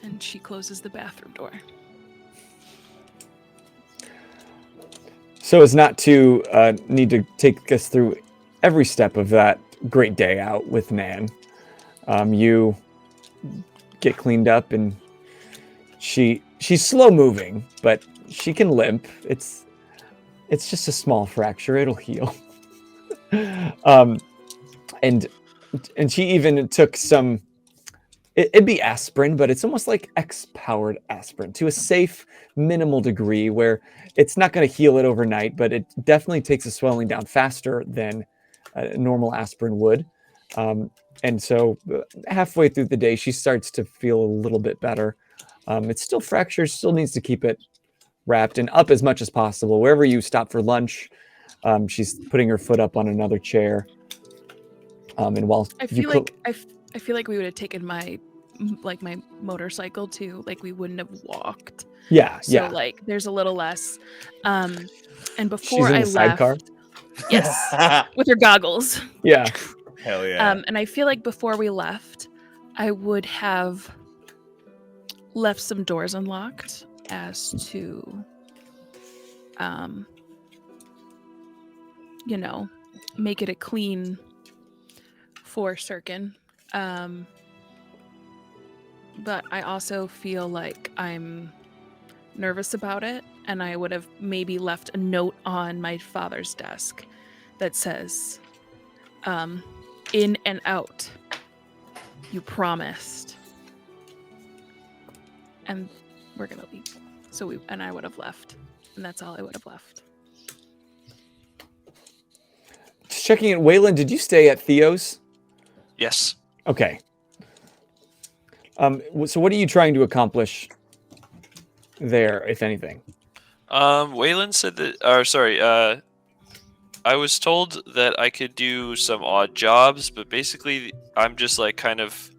And she closes the bathroom door. So as not to need to take us through every step of that great day out with Nan, you get cleaned up and she's slow moving, but she can limp. It's just a small fracture. It'll heal. And she even took some, it'd be aspirin, but it's almost like X-powered aspirin to a safe, minimal degree where it's not going to heal it overnight, but it definitely takes the swelling down faster than a normal aspirin would. And so halfway through the day, she starts to feel a little bit better. It's still fractured, still needs to keep it wrapped and up as much as possible. Wherever you stop for lunch, she's putting her foot up on another chair. And while I feel like we would have taken my motorcycle too. We wouldn't have walked. Yeah, so, yeah. There's a little less. And She's before in I the sidecar? left, yes, with her goggles. Yeah. Hell yeah. And I feel like before we left, I would have left some doors unlocked as to, make it a clean for Syrkon. But I also feel like I'm nervous about it, and I would have maybe left a note on my father's desk that says, in and out, you promised. And we're gonna leave. I would have left. And that's all I would have left. Just checking in, Wayland, did you stay at Theo's? Yes. Okay. So what are you trying to accomplish there, if anything? Wayland said that, I was told that I could do some odd jobs, but basically I'm just kind of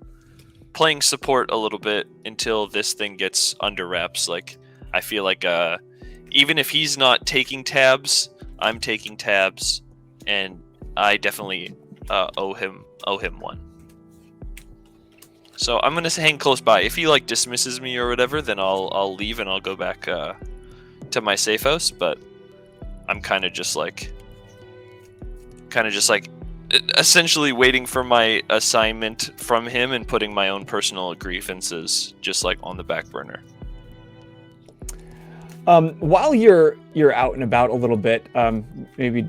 playing support a little bit until this thing gets under wraps. I feel like even if he's not taking tabs, I'm taking tabs, and I definitely owe him one. So I'm gonna hang close by. If he dismisses me or whatever, then I'll leave and I'll go back to my safe house. But I'm kind of just essentially waiting for my assignment from him and putting my own personal grievances just on the back burner. While you're out and about a little bit, maybe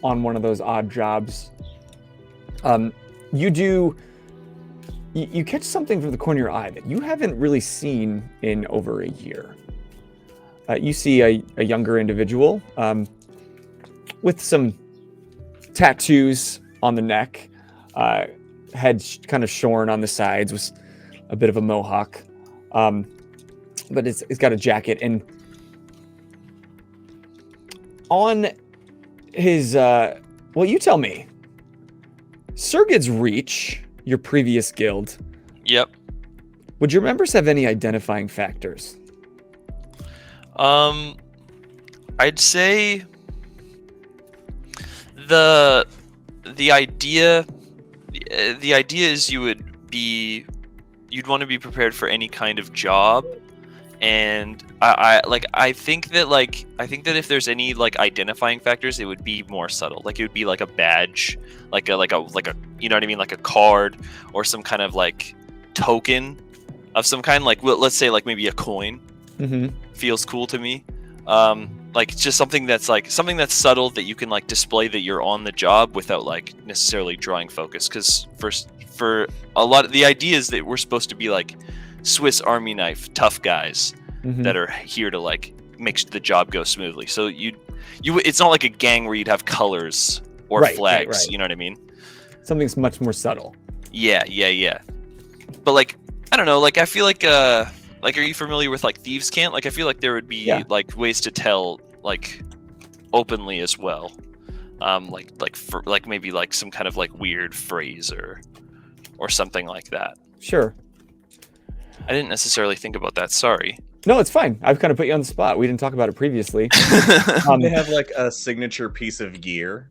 on one of those odd jobs, you catch something from the corner of your eye that you haven't really seen in over a year. You see a younger individual with some tattoos on the neck, head kind of shorn on the sides with a bit of a mohawk, but it's got a jacket, and on his Well, you tell me. Syrgon's Reach, your previous guild. Yep. Would your members have any identifying factors? I'd say the idea is you'd want to be prepared for any kind of job, and I think that if there's any like identifying factors, it would be more subtle. Like it would be like a badge, like a you know what I mean, like a card or some kind of like token of some kind. Like let's say like maybe a coin. Mm-hmm. Feels cool to me. Like just something that's subtle that you can like display that you're on the job without like necessarily drawing focus. Because for a lot of the idea is that we're supposed to be like Swiss Army knife tough guys that are here to like make the job go smoothly. So you it's not like a gang where you'd have colors or flags. Right. You know what I mean? Something's much more subtle. Yeah. But like I don't know. Like I feel like are you familiar with like Thieves' Cant? Like I feel like there would be like ways to tell like openly as well. Like maybe like some kind of like weird phrase or something like that. Sure. I didn't necessarily think about that. Sorry. No, it's fine. I've kind of put you on the spot. We didn't talk about it previously. They have like a signature piece of gear.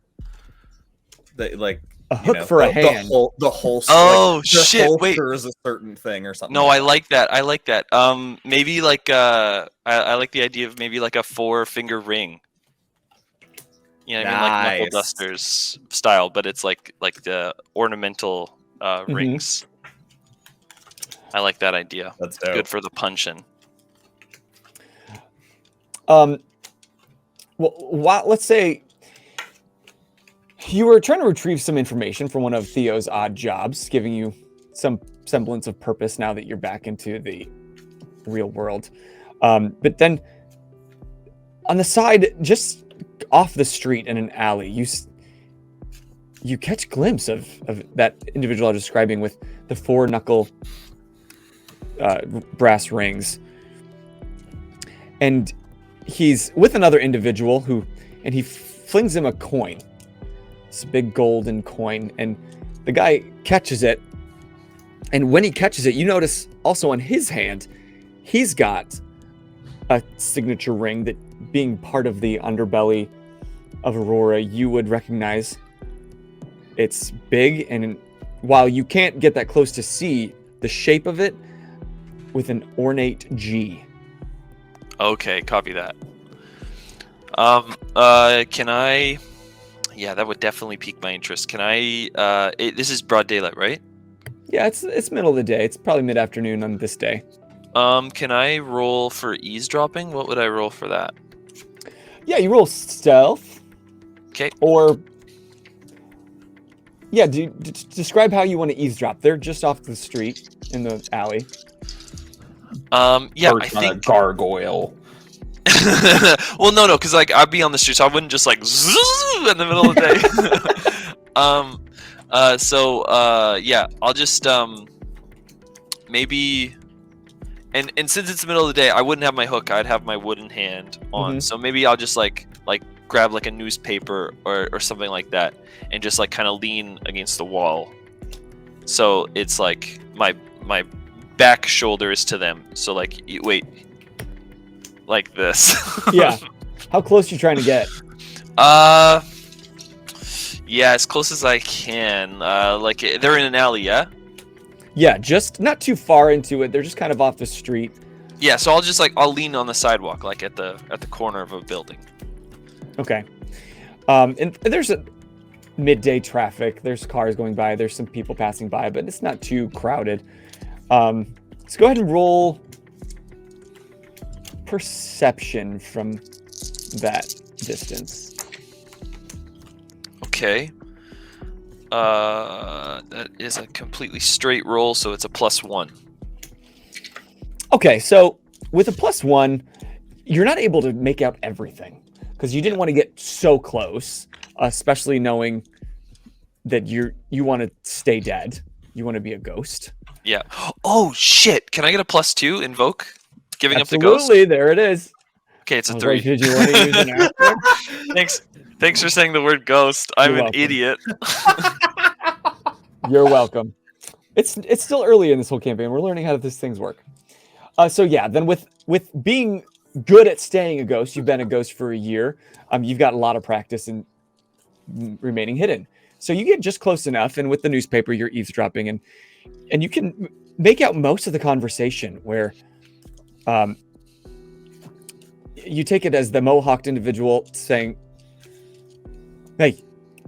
That like a hook for a hand. The whole. Oh like, shit! Wait, is a certain thing or something. No, I like that. I like that. Maybe like I like the idea of maybe like a 4-finger ring. You know what I mean, like knuckle dusters style, but it's like the ornamental rings. I like that idea. That's dope. Good for the punching. Well, let's say you were trying to retrieve some information from one of Theo's odd jobs, giving you some semblance of purpose now that you're back into the real world. But then on the side, just off the street in an alley, you catch a glimpse of that individual I was describing with the 4-knuckle brass rings. And he's with another individual and he flings him a coin. It's a big golden coin, and the guy catches it. And when he catches it, you notice also on his hand, he's got a signature ring that, being part of the underbelly of Aurora, you would recognize. It's big, and while you can't get that close to see the shape of it, with an ornate G. Okay, copy that. Can I? Yeah, that would definitely pique my interest. Can I? This is broad daylight, right? Yeah, it's middle of the day. It's probably mid-afternoon on this day. Can I roll for eavesdropping? What would I roll for that? Yeah, you roll stealth. Okay. Or yeah, describe how you want to eavesdrop. They're just off the street in the alley. Yeah, I think a gargoyle. Well, no, because like I'd be on the street, so I wouldn't just like zzz in the middle of the day. Yeah, I'll just maybe, and since it's the middle of the day, I wouldn't have my hook. I'd have my wooden hand on. So maybe I'll just like grab like a newspaper or something like that, and just like kind of lean against the wall. So it's like my back shoulder is to them. So like wait. Like this. Yeah. How close are you trying to get? Yeah, as close as I can. Like they're in an alley, yeah? Yeah, just not too far into it. They're just kind of off the street. Yeah, so I'll lean on the sidewalk, like at the corner of a building. Okay. And there's a midday traffic. There's cars going by. There's some people passing by, but it's not too crowded. Let's go ahead and roll perception from that distance. Okay. That is a completely straight roll, so it's a +1. Okay, so with a +1, you're not able to make out everything because you didn't want to get so close, especially knowing that you want to stay dead. You want to be a ghost. Yeah. Oh shit! Can I get a +2 invoke? Giving Absolutely, up the ghost. There it is. Okay, it's a 3. Did you want to use an aspect? Thanks. Thanks for saying the word ghost. I'm You're an welcome. idiot. You're welcome. It's still early in this whole campaign. We're learning how these things work. So yeah, then with being good at staying a ghost, you've been a ghost for a year. You've got a lot of practice in remaining hidden. So you get just close enough, and with the newspaper, you're eavesdropping, and you can make out most of the conversation where you take it as the mohawked individual saying, "Hey,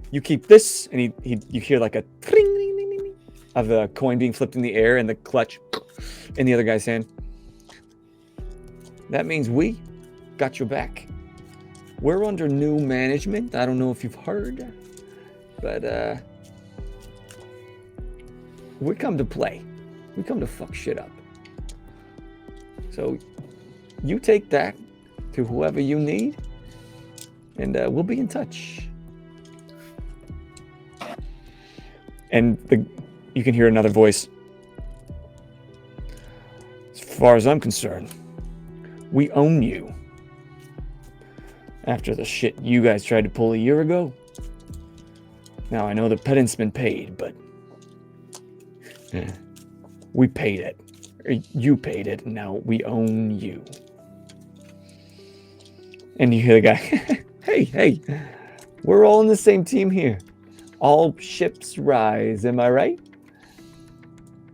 you keep this," and you hear like a tring of the coin being flipped in the air and the clutch in the other guy's hand. That means we got your back. We're under new management. I don't know if you've heard, but we come to play. We come to fuck shit up. So you take that to whoever you need, and we'll be in touch. And you can hear another voice. As far as I'm concerned, we own you. After the shit you guys tried to pull a year ago. Now I know the penance been paid, but we paid it. Or you paid it, and now we own you. And you hear the guy, hey, we're all in the same team here. All ships rise, am I right?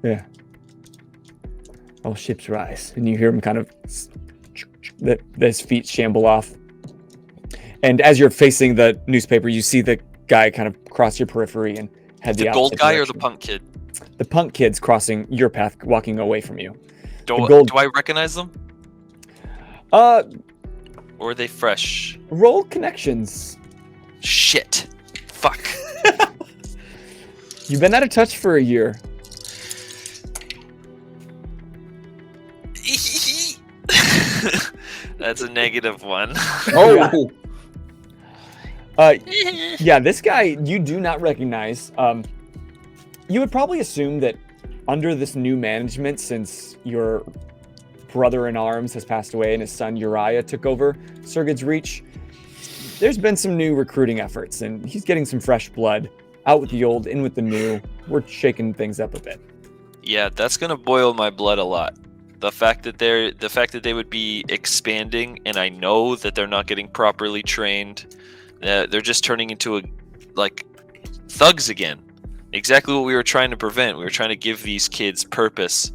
Yeah. All ships rise. And you hear him kind of, his feet shamble off. And as you're facing the newspaper, you see the guy kind of cross your periphery and head the gold opposite guy direction. or the punk kid? The punk kid's crossing your path, walking away from you. Do I recognize them? Or are they fresh? Roll connections. Shit. Fuck. You've been out of touch for a year. That's a -1. Oh, Yeah, this guy you do not recognize. You would probably assume that under this new management, since your brother-in-arms has passed away and his son Uriah took over Syrgon's Reach, there's been some new recruiting efforts, and he's getting some fresh blood. Out with the old, in with the new. We're shaking things up a bit. Yeah, that's gonna boil my blood a lot. The fact that they would be expanding, and I know that they're not getting properly trained. They're just turning into thugs again. Exactly what we were trying to prevent. We were trying to give these kids purpose,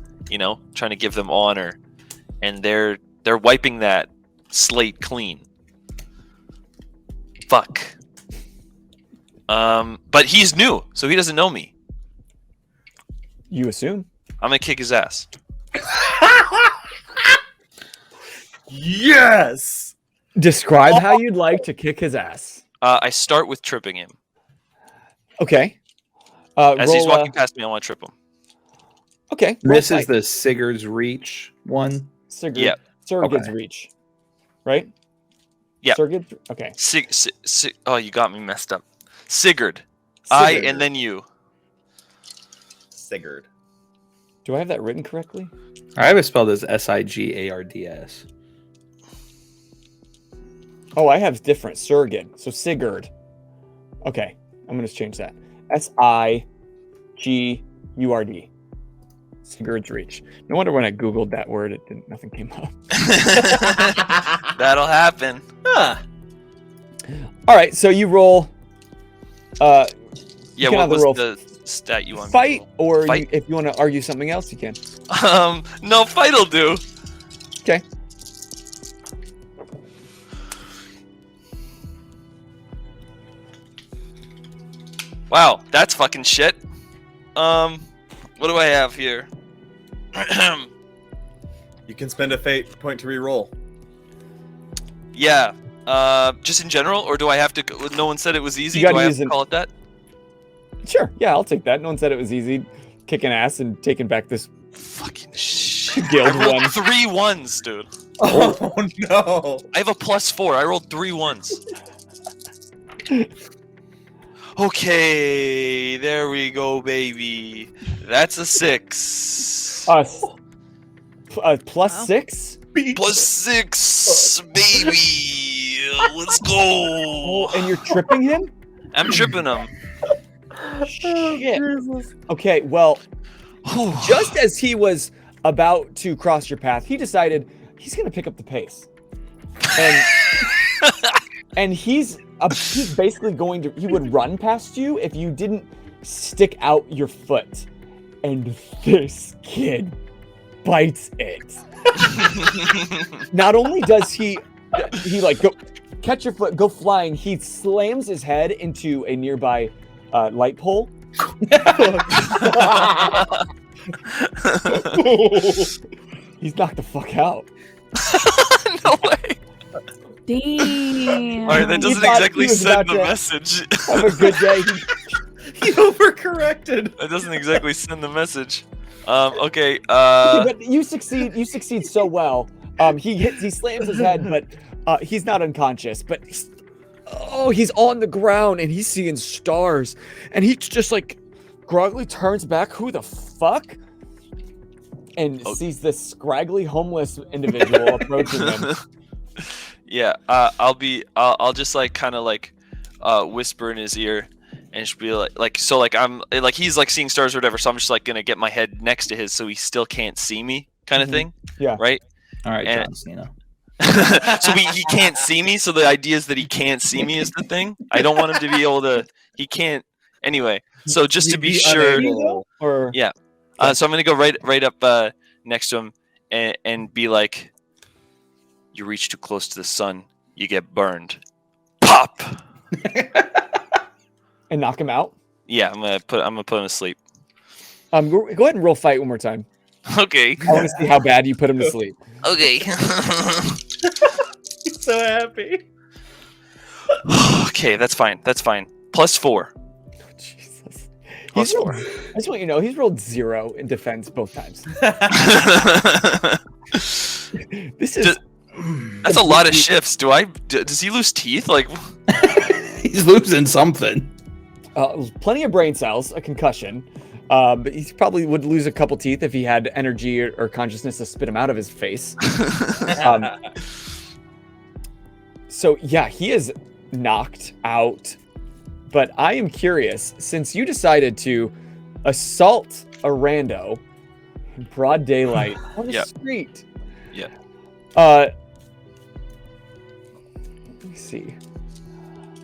trying to give them honor, and they're wiping that slate clean. Fuck. But he's new, so he doesn't know me. You assume? I'm gonna kick his ass. Yes! Describe how you'd like to kick his ass. I start with tripping him. Okay. As he's walking past me, I want to trip him. Okay. this is the Sigurd's Reach one. Sigurd. Yep. Syrgon's Okay. Reach. Right? Yep. Sigurd? Okay. Oh, you got me messed up. Sigurd. I Sigurd. and then you. Sigurd. Do I have that written correctly? I have it spelled as Sigards. Oh, I have different. Syrgon. So Sigurd. Okay. I'm going to change that. Sigurd. Sigurd's Reach. No wonder when I Googled that word, nothing came up. That'll happen. Huh. All right. So you roll. Yeah, can what either was roll the stat you want? fight, or Fight? if you want to argue something else, you can. No, fight'll do. Okay. Wow, that's fucking shit. What do I have here? You can spend a fate point to reroll. Yeah. Just in general, or do I have to? No one said it was easy. You gotta Do I have use to it. call it that? Sure. Yeah, I'll take that. No one said it was easy. Kicking ass and taking back this Fucking shit. guild I rolled one. 3 1s, dude. Oh no! I have a +4. I rolled 3 1s. Okay, there we go, baby. That's a 6. Plus Wow. 6? +6, baby. Let's go. Oh, and you're tripping him? I'm tripping him. Shit. Okay, well, just as he was about to cross your path, he decided he's going to pick up the pace. And and he's basically he would run past you if you didn't stick out your foot. And this kid bites it. Not only does he like go catch your foot, go flying, he slams his head into a nearby light pole. He's knocked the fuck out. No way. Damn. All right, that doesn't exactly send the message. Have a good day. He overcorrected. That doesn't exactly send the message. Okay. But you succeed. You succeed so well. He slams his head, but he's not unconscious. But he's on the ground and he's seeing stars, and he just like groggily turns back. Who the fuck? And sees this scraggly homeless individual approaching him. Yeah. I'll just like kind of like whisper in his ear. And just be like I'm like he's like seeing stars or whatever, so I'm just like gonna get my head next to his so he still can't see me, kind of thing. Yeah. Right. All right, And- John Cena. So he can't see me. So the idea is that he can't see me is the thing. I don't want him to be able to. He can't. Anyway. So just to be sure. Or Yeah. So I'm gonna go right up next to him and be like, "You reach too close to the sun, you get burned." Pop. and knock him out. Yeah, I'm gonna put him to sleep. Go ahead and roll fight one more time. Okay. I want to see how bad you put him to sleep. Okay. He's so happy. Okay, that's fine. That's fine. +4. Jesus. Plus 4. I just want you to know he's rolled 0 in defense both times. This is That's a lot of shifts. Does he lose teeth? Like, He's losing something. plenty of brain cells, a concussion. But he probably would lose a couple teeth if he had energy or consciousness to spit them out of his face. So yeah, he is knocked out. But I am curious, since you decided to assault a rando in broad daylight on the street. Yeah. Let me see.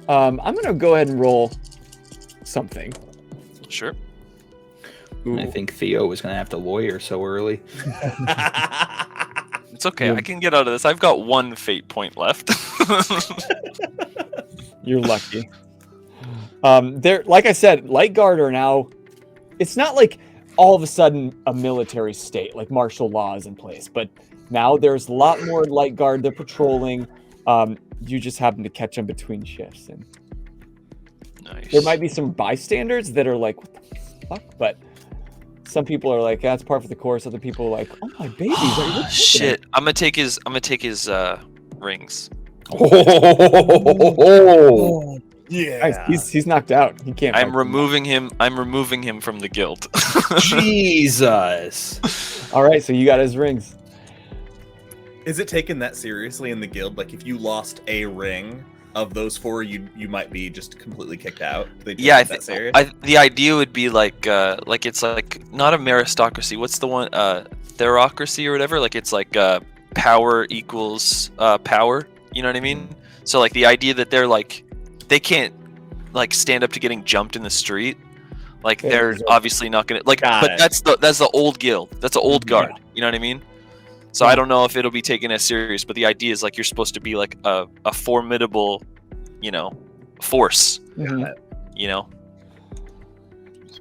I'm gonna go ahead and roll something. Sure. I think Theo was going to have to lawyer so early. It's okay. I can get out of this. I've got 1 fate point left. You're lucky. Like I said, Light Guard are now. It's not like all of a sudden a military state, like martial law is in place, but now there's a lot more Light Guard. They're patrolling. You just happen to catch them between shifts, and Nice. there might be some bystanders that are like, "What the fuck?" But some people are like, "That's par for the course." Other people are like, "Oh my babies!" Are you Shit. I'm gonna take his rings. Oh, Yeah. He's knocked out. He can't. I'm fight. removing him from the guild. Jesus. All right, so you got his rings. Is it taken that seriously in the guild? Like, if you lost a ring of those 4, you might be just completely kicked out. They take Yeah, it that serious? the idea would be like it's like not a meristocracy. What's the one? Therocracy or whatever. Like it's like power equals power. You know what I mean? So like the idea that they're like they can't like stand up to getting jumped in the street. Like Yeah, they're exactly. obviously not gonna like. Got But it. that's the old guild. That's the old guard. You know what I mean? So I don't know if it'll be taken as serious, but the idea is like you're supposed to be like a formidable, force. Mhm. You know. All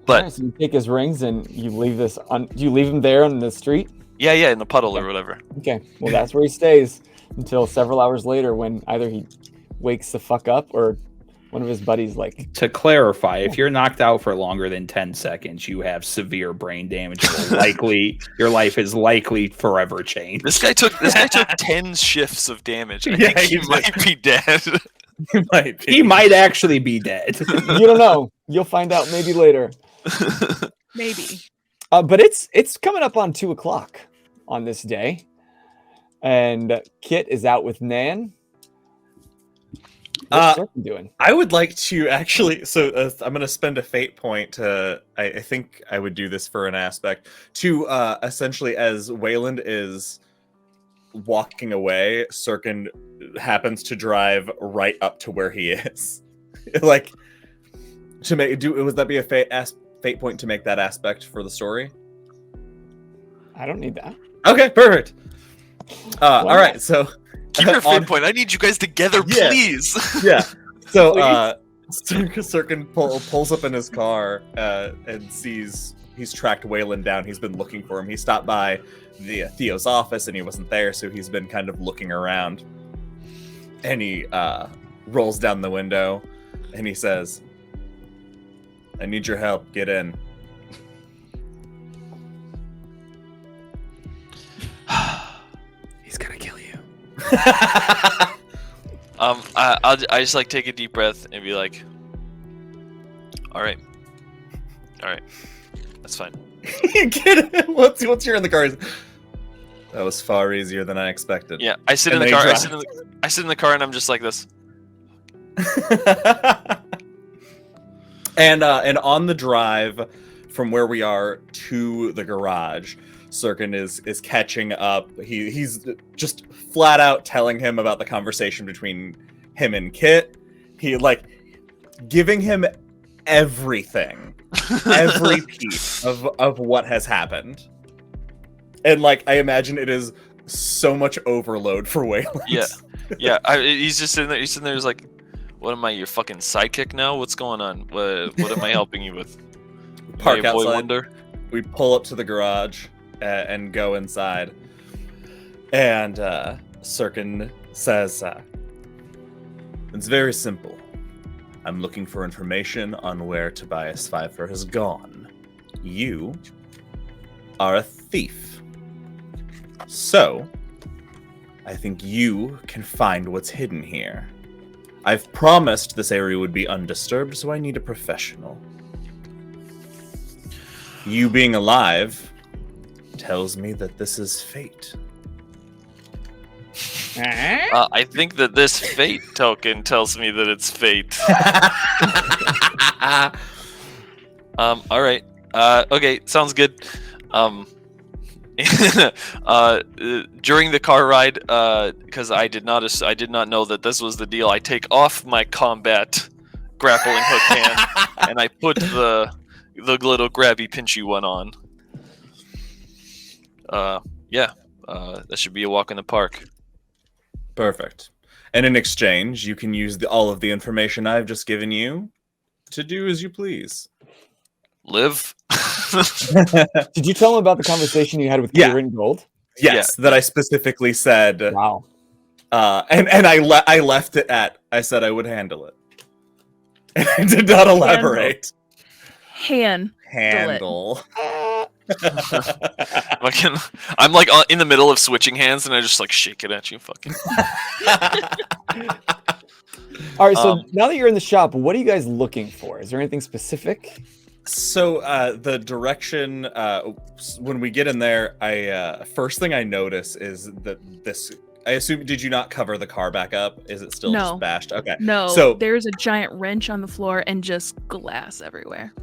But right, so you take his rings and you leave do you leave him there on the street? yeah, in the puddle or whatever. Okay, well that's where he stays until several hours later when either he wakes the fuck up or one of his buddies like. To clarify, if you're knocked out for longer than 10 seconds, you have severe brain damage. Your life is likely forever changed. This guy took 10 shifts of damage. I Yeah, think he he might be dead. It might be. He might actually be dead. You don't know. You'll find out maybe later. Maybe. But it's coming up on 2:00 on this day, and Kit is out with Nan. What's Syrkon doing? I would like to actually. So I'm going to spend a fate point to. I think I would do this for an aspect to essentially as Wayland is walking away, Syrkon happens to drive right up to where he is. Like to make would that be a fate point to make that aspect for the story? I don't need that. Okay, perfect. All right, so keep your fate point. I need you guys together, please. Yeah. So Syrkon pulls up in his car and sees he's tracked Wayland down. He's been looking for him. He stopped by the Theo's office and he wasn't there, so he's been kind of looking around. And he rolls down the window and he says, "I need your help. Get in." He's gonna kill you. I just like take a deep breath and be like, all right, that's fine. Get it? Once you're in the car, that was far easier than I expected. Yeah, I sit in the car. I sit in the car and I'm just like this. And on the drive from where we are to the garage, Syrkon is catching up. He's just flat out telling him about the conversation between him and Kit. He like giving him everything, every piece of what has happened. And like I imagine it is so much overload for Wayland. Yeah. He's just sitting there. He's sitting there. He's like, "What am I? Your fucking sidekick now? What's going on? What am I helping you with?" Park Hey, boy outside. wonder. We pull up to the garage and go inside. And Syrkon says, "It's very simple. I'm looking for information on where Tobias Pfeiffer has gone. You are a thief. So, I think you can find what's hidden here. I've promised this area would be undisturbed, so I need a professional. You being alive tells me that this is fate." I think that this fate token tells me that it's fate. All right. Okay, sounds good. During the car ride, because I did not know that this was the deal, I take off my combat grappling hook hand and I put the little grabby pinchy one on. That should be a walk in the park. Perfect. And in exchange, you can use all of the information I've just given you to do as you please. Live. Did you tell him about the conversation you had with Kieran Gold? Yes, that I specifically said. Wow. And I left it at, I said I would handle it. And I did not elaborate. Handle. Fucking, I'm like in the middle of switching hands and I just like shake it at you. Fucking. All right, so now that you're in the shop, what are you guys looking for? Is there anything specific? So the direction when we get in there, I first thing I notice is that this. I assume, did you not cover the car back up? Is it still just bashed? Okay. No. So there's a giant wrench on the floor and just glass everywhere.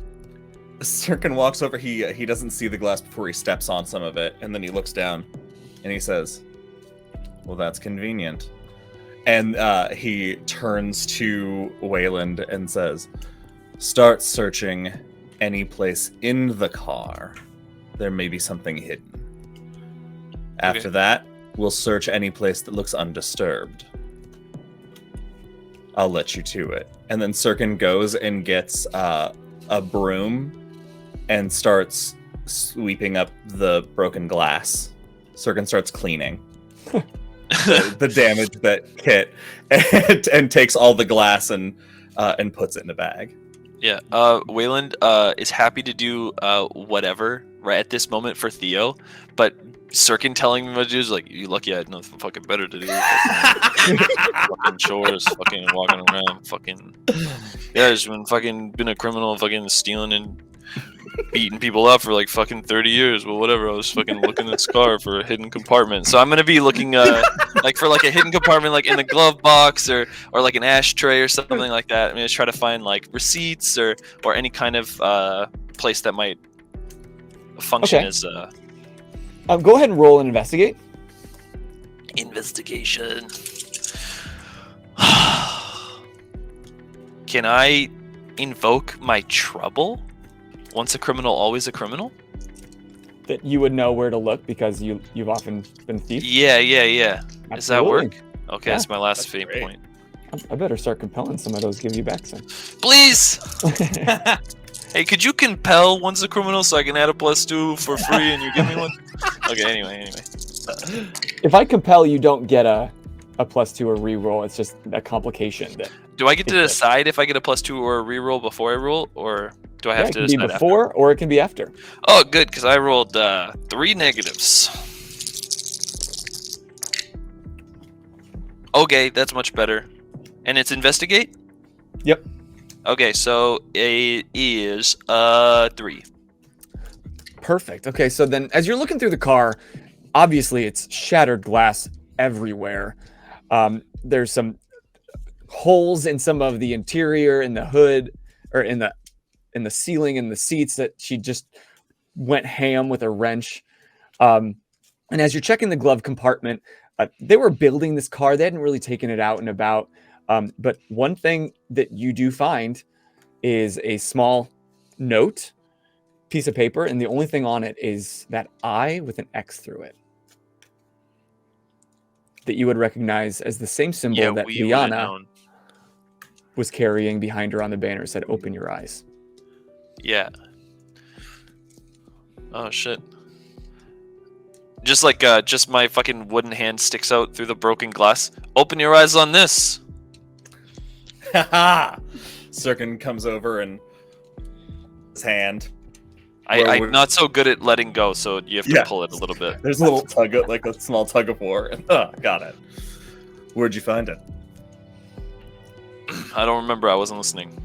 Syrkon walks over. He doesn't see the glass before he steps on some of it, and then he looks down, and he says, "Well, that's convenient." And he turns to Wayland and says, "Start searching any place in the car. There may be something hidden. After that, we'll search any place that looks undisturbed. I'll let you to it." And then Syrkon goes and gets a broom and starts sweeping up the broken glass. Syrkon starts cleaning the damage that Kit and takes all the glass and puts it in a bag. Yeah, Wayland is happy to do whatever right at this moment for Theo, but Syrkon telling me what to do is like, "You lucky I had nothing fucking better to do. Fucking chores, fucking walking around, fucking yeah, just been a criminal, fucking stealing and beating people up for like fucking 30 years. Well, whatever. I was fucking looking in this car for a hidden compartment. So I'm gonna be looking like for like a hidden compartment, like in the glove box or like an ashtray or something like that. I'm gonna try to find like receipts or any kind of place that might function as go ahead and roll and investigate. Investigation. Can I invoke my trouble? Once a criminal, always a criminal? That you would know where to look because you've often been thief. Yeah. Does that Absolutely. work? Okay, Yeah. that's my last fate great. point. I better start compelling some of those. Give you back some. Please! Hey, could you compel once a criminal so I can add a +2 for free and you give me one? Okay, anyway. If I compel, you don't get a +2 or reroll. It's just a complication. Do I get to decide if I get a +2 or a reroll before I roll, or do I have it to can be decide before or it can be after. Oh, good, because I rolled 3 negatives. Okay, that's much better. And it's investigate? Yep. Okay, so it is 3. Perfect. Okay, so then as you're looking through the car, obviously it's shattered glass everywhere. There's some holes in some of the interior, in the hood, or in the ceiling and the seats that she just went ham with a wrench. And as you're checking the glove compartment, they were building this car. They hadn't really taken it out and about. But one thing that you do find is a small note, piece of paper, and the only thing on it is that I with an X through it that you would recognize as the same symbol that we would've Liana known. was carrying behind her on the banner. It said, "Open your eyes." Yeah. Oh shit. Just like just my fucking wooden hand sticks out through the broken glass. Open your eyes on this. Haha! Syrkon comes over and his hand. I'm not so good at letting go, so you have to pull it a little bit. There's a little tug of, like a small tug of war. Got it. Where'd you find it? I don't remember. I wasn't listening.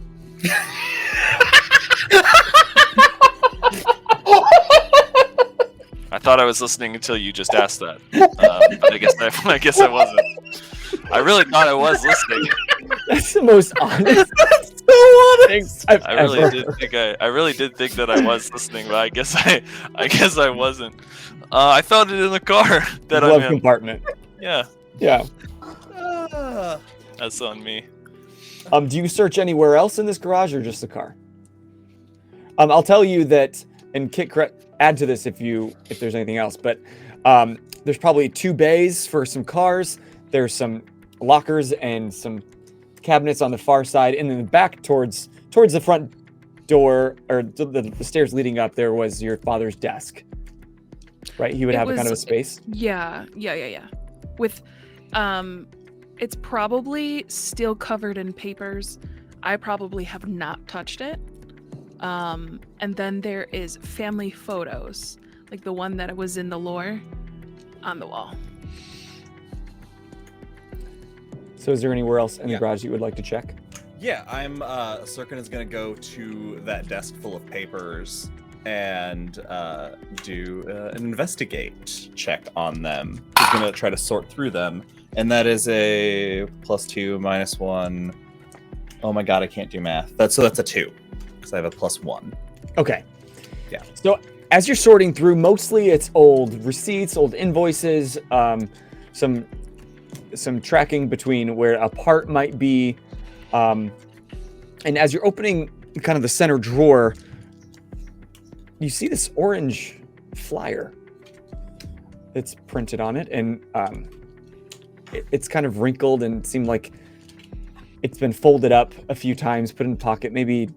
I thought I was listening until you just asked that. But I guess I wasn't. I really thought I was listening. That's the most honest. I really did think that I was listening, but I guess I wasn't. I found it in the car that I'm Glove in. compartment. Yeah, Yeah. that's on me. Do you search anywhere else in this garage or just the car? I'll tell you that, and Kit, add to this if there's anything else. But there's probably 2 bays for some cars. There's some lockers and some cabinets on the far side, and then the back towards the front door or the stairs leading up. There was your father's desk. Right, he would have a kind of a space. Yeah. With, it's probably still covered in papers. I probably have not touched it. And then there is family photos, like the one that was in the lore, on the wall. So is there anywhere else in the garage you would like to check? Yeah, Syrkon is gonna go to that desk full of papers and do an investigate check on them. He's gonna try to sort through them, and that is a +2 -1. Oh my god, I can't do math. That's a 2, because I have a +1. Okay. Yeah. So as you're sorting through, mostly it's old receipts, old invoices, some tracking between where a part might be, and as you're opening kind of the center drawer, you see this orange flyer that's printed on it, and it's kind of wrinkled and seemed like it's been folded up a few times, put in a pocket. Maybe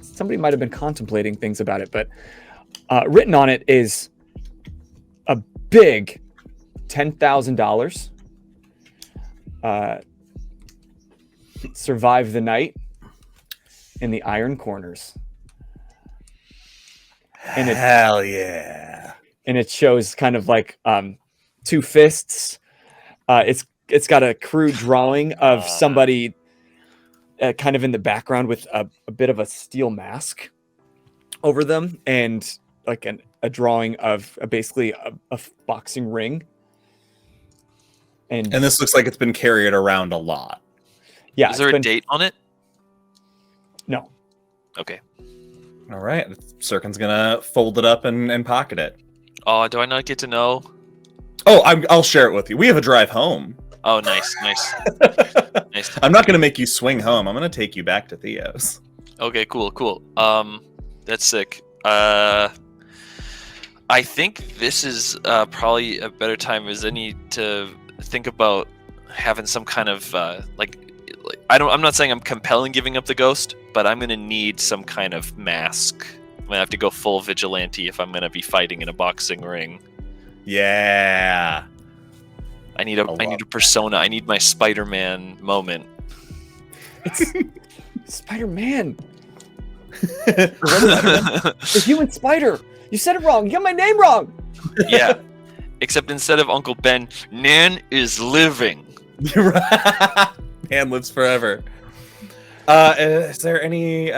somebody might have been contemplating things about it, but written on it is a big $10,000. Survive the night in the Iron Corners. And Hell yeah! And it shows kind of like 2 fists. It's got a crude drawing of somebody kind of in the background with a bit of a steel mask. over them and like a drawing of basically a boxing ring. And this looks like it's been carried around a lot. Yeah. Is there a date on it? No. Okay. All right. Syrkon's gonna fold it up and pocket it. Oh, do I not get to know? Oh, I'll share it with you. We have a drive home. Oh, nice. Nice. I'm not gonna make you swing home. I'm gonna take you back to Theo's. Okay, cool. That's sick. I think this is probably a better time as any to think about having some kind of I'm not saying I'm compelling giving up the ghost, but I'm gonna need some kind of mask. I'm gonna have to go full vigilante if I'm gonna be fighting in a boxing ring. Yeah. I need a persona. I need my Spider-Man moment. It's Spider-Man. The human spider. You said it wrong. You got my name wrong. Yeah. Except instead of Uncle Ben, Nan is living. Nan lives forever. Is there any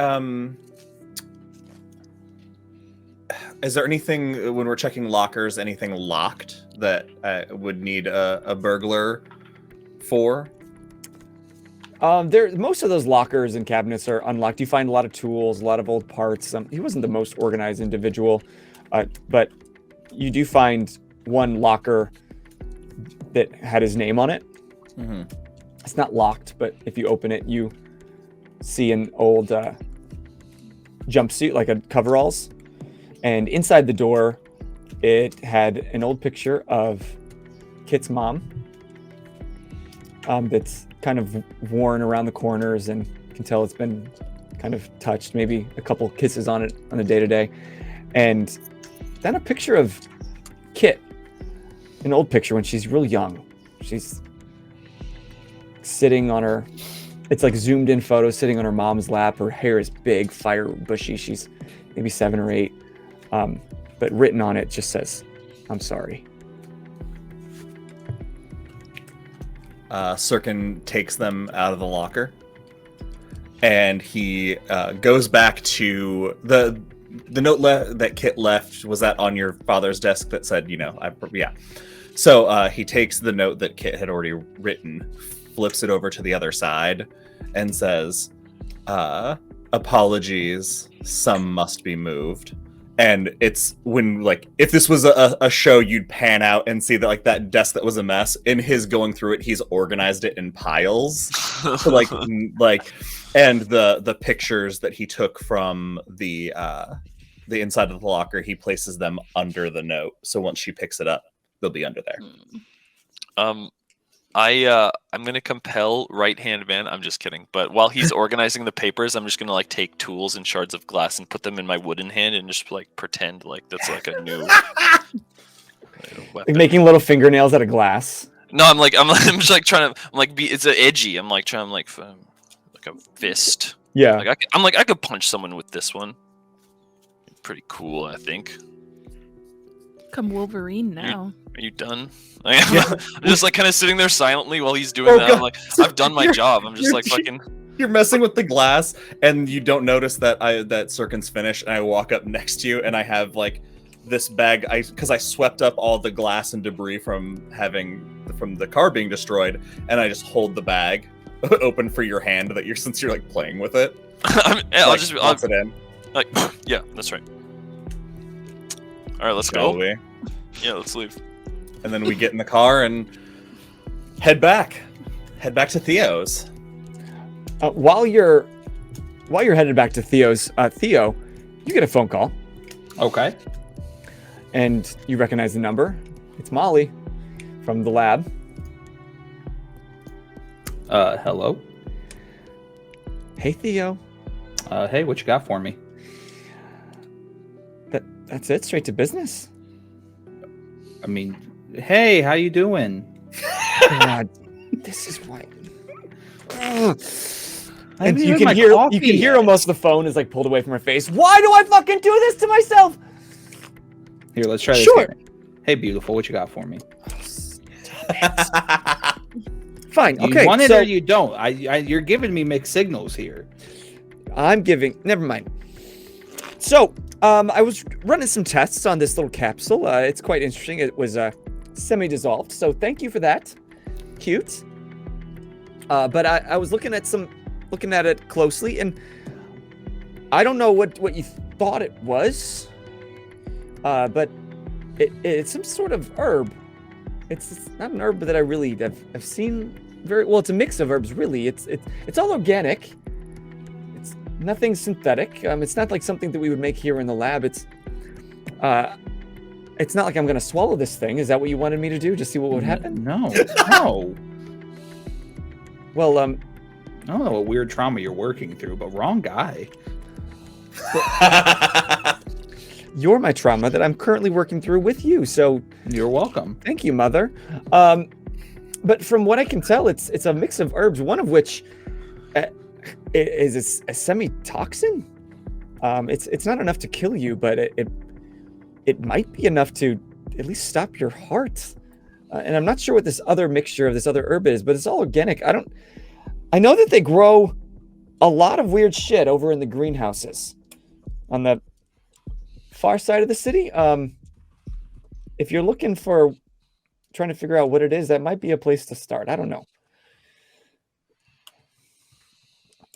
is there anything when we're checking lockers, anything locked that would need a burglar for? Most of those lockers and cabinets are unlocked. You find a lot of tools, a lot of old parts. He wasn't the most organized individual, but you do find one locker that had his name on it. Mm-hmm. It's not locked, but if you open it, you see an old jumpsuit, like a coveralls. And inside the door, it had an old picture of Kit's mom that's kind of worn around the corners, and you can tell it's been kind of touched, maybe a couple kisses on it on the day-to-day. And then a picture of Kit, an old picture when she's real young. She's sitting on her, it's like zoomed in photo, sitting on her mom's lap. Her hair is big, fire bushy. She's maybe 7 or 8. But written on it just says, "I'm sorry." Syrkon takes them out of the locker, and he goes back to the note that Kit left. Was that on your father's desk that said, yeah. So he takes the note that Kit had already written, flips it over to the other side, and says, "Apologies, some must be moved." And it's when, if this was a show, you'd pan out and see that, that desk that was a mess. In his going through it, he's organized it in piles. So, and the pictures that he took from the inside of the locker, he places them under the note. So once she picks it up, they'll be under there. I'm gonna compel right-hand man. I'm just kidding. But while he's organizing the papers, I'm just gonna take tools and shards of glass and put them in my wooden hand and just pretend like that's a new weapon. Like making little fingernails out of glass. No, I'm just trying to it's edgy. I'm like a fist. Yeah. I could punch someone with this one. Pretty cool, I think. Come Wolverine now. Are you done? I'm just kind of sitting there silently while he's doing that. God. I'm like, I've done my job. I'm just fucking. You're messing with the glass, and you don't notice that Syrkon's finished. And I walk up next to you, and I have this bag. Because I swept up all the glass and debris from the car being destroyed, and I just hold the bag open for your hand since you're playing with it. I'll toss it in. Yeah, that's right. All right, let's go. We? Yeah, let's leave. And then we get in the car and head back to Theo's. While you're headed back to Theo's, Theo, you get a phone call. Okay. And you recognize the number. It's Molly from the lab. Hello. Hey, Theo. Hey, what you got for me? That's it. Straight to business. I mean, hey, how you doing? God, this is why. And you can hear almost the phone is pulled away from her face. Why do I fucking do this to myself? Here, let's try this. Sure. Again. Hey, beautiful, what you got for me? Fine. Okay. You want it or you don't. You're giving me mixed signals here. I'm giving. Never mind. So, I was running some tests on this little capsule. It's quite interesting. It was semi-dissolved, so thank you for that. Cute. But I was looking at it closely, and I don't know what you thought it was, but it's some sort of herb. It's not an herb that I really have seen very well. It's a mix of herbs, really. It's all organic. It's nothing synthetic. It's not like something that we would make here in the lab. It's not like I'm gonna swallow this thing. Is that what you wanted me to do? Just see what would happen? No. Well, I don't know what weird trauma you're working through, but wrong guy. You're my trauma that I'm currently working through with you. So You're welcome. thank you, Mother. But from what I can tell, it's a mix of herbs. One of which is a semi-toxin. It's not enough to kill you, but it might be enough to at least stop your heart. And I'm not sure what this other mixture of this other herb is, but it's all organic. I know that they grow a lot of weird shit over in the greenhouses on the far side of the city. If you're looking for trying to figure out what it is, that might be a place to start. I don't know.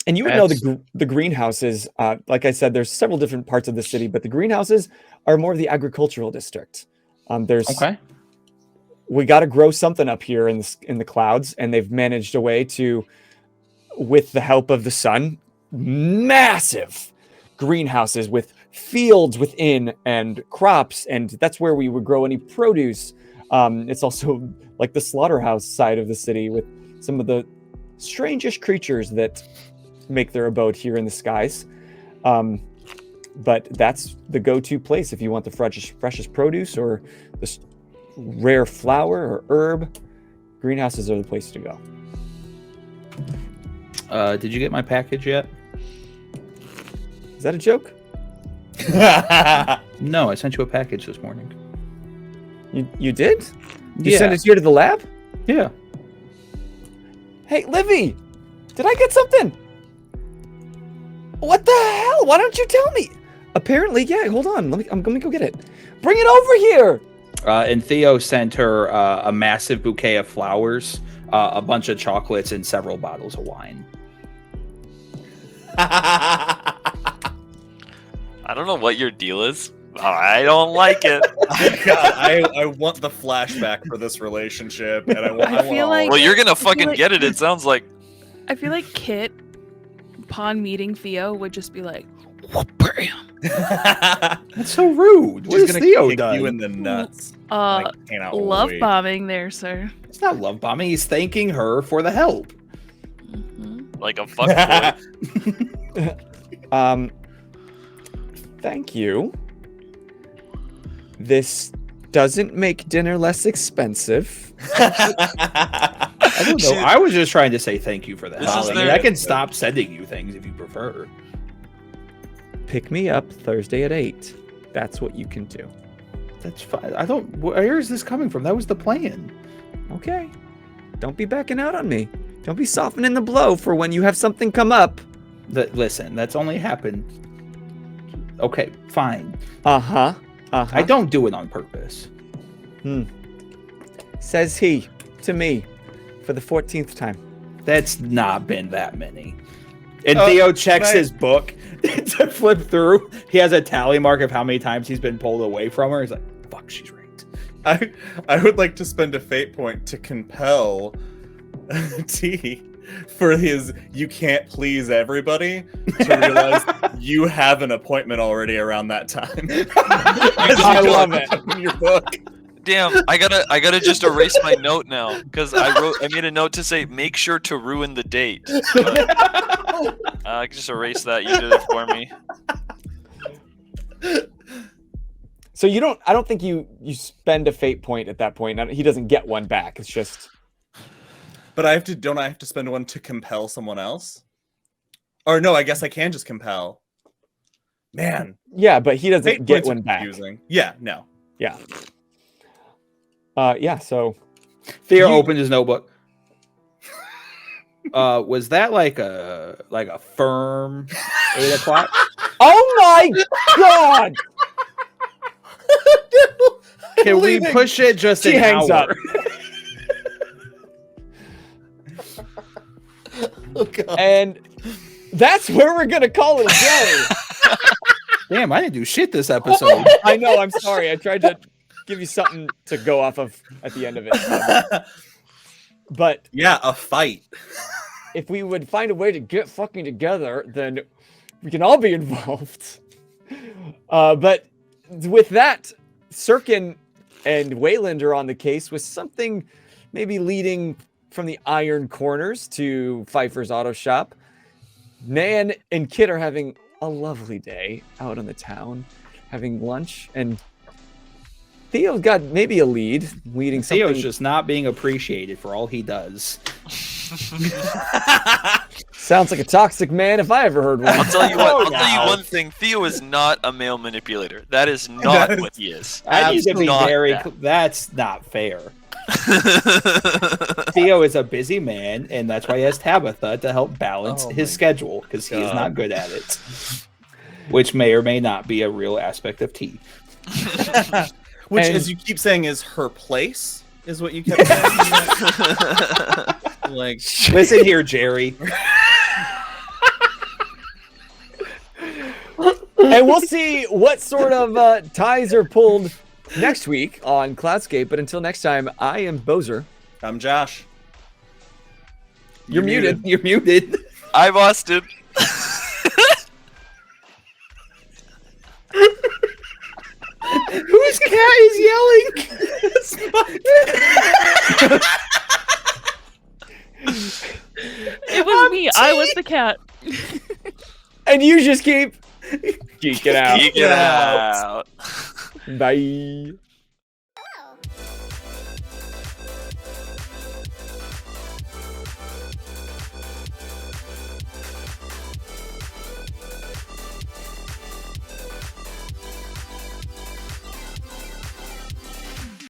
And you would know the greenhouses. Like I said, there's several different parts of the city, but the greenhouses are more of the agricultural district. We got to grow something up here in the clouds, and they've managed a way to, with the help of the sun, massive greenhouses with fields within and crops, and that's where we would grow any produce. It's also like the slaughterhouse side of the city with some of the strangest creatures that make their abode here in the skies. But that's the go-to place if you want the freshest produce or this rare flower or herb. Greenhouses are the place to go. Did you get my package yet? Is that a joke? No, I sent you a package this morning. You did? You Yeah. sent it here to the lab? Yeah. Hey, Livy, did I get something? What the hell? Why don't you tell me? Apparently, yeah. Hold on. I'm gonna go get it. Bring it over here. And Theo sent her a massive bouquet of flowers, a bunch of chocolates, and several bottles of wine. I don't know what your deal is. I don't like it. God, I want the flashback for this relationship, and I want. Well, you're gonna fucking get it. It sounds like. I feel like Kit, upon meeting Theo, would just be like, "Bam!" That's so rude. What She's has gonna Theo kick done? you in the nuts. I cannot Love wait. bombing there, sir. It's not love bombing. He's thanking her for the help. Like a fuckboy. Thank you. This doesn't make dinner less expensive. I don't know. I was just trying to say thank you for that. This is I mean, their- I can stop sending you things if you prefer. Pick me up Thursday at 8. That's what you can do. That's fine. I don't. Where is this coming from? That was the plan. Okay. Don't be backing out on me. Don't be softening the blow for when you have something come up. Listen, that's only happened. Okay, fine. Uh-huh. I don't do it on purpose. Says he to me for the 14th time. That's not been that many. And Theo checks his book to flip through. He has a tally mark of how many times he's been pulled away from her. He's like, fuck, she's right. I would like to spend a fate point to compel T for his "you can't please everybody" to realize you have an appointment already around that time. I love it. In your book. Damn, I gotta just erase my note now because I made a note to say make sure to ruin the date. I can just erase that. You did it for me. So I don't think you spend a fate point at that point. He doesn't get one back. It's just. But don't I have to spend one to compel someone else? Or no, I guess I can just compel. Man. Yeah, but he doesn't Fate get points are one back. confusing. Yeah, no. Yeah. Yeah, so Theo opened his notebook. Was that like a firm 8 o'clock? Oh my god! Can we push it just She an hangs hour? up. Oh, God. And that's where we're gonna call it a day. Damn, I didn't do shit this episode. I know, I'm sorry. I tried to give you something to go off of at the end of it. But Yeah, a fight. if we would find a way to get fucking together, then we can all be involved. But with that, Syrkon and Wayland are on the case with something maybe leading from the Iron Corners to Pfeiffer's Auto Shop. Nan and Kit are having a lovely day out in the town, having lunch, and Theo's got maybe a lead, leading something. Theo's just not being appreciated for all he does. Sounds like a toxic man if I ever heard one. I'll tell you what. I'll tell now. you one thing. Theo is not a male manipulator. That is not what he is. I need to be Not very. that. That's not fair. Theo is a busy man, and that's why he has Tabitha to help balance his schedule because he is God. not good at it. Which may or may not be a real aspect of tea. Which, And- as you keep saying, is her place, is what you kept saying. Like, Listen here, Jerry. And we'll see what sort of ties are pulled next week on Cloudscape. But until next time, I am Bozer. I'm Josh. You're muted. You're muted. I'm Austin. Whose cat is yelling? It was me. I was the cat. And you just keep geeking out. Geek it out. Bye.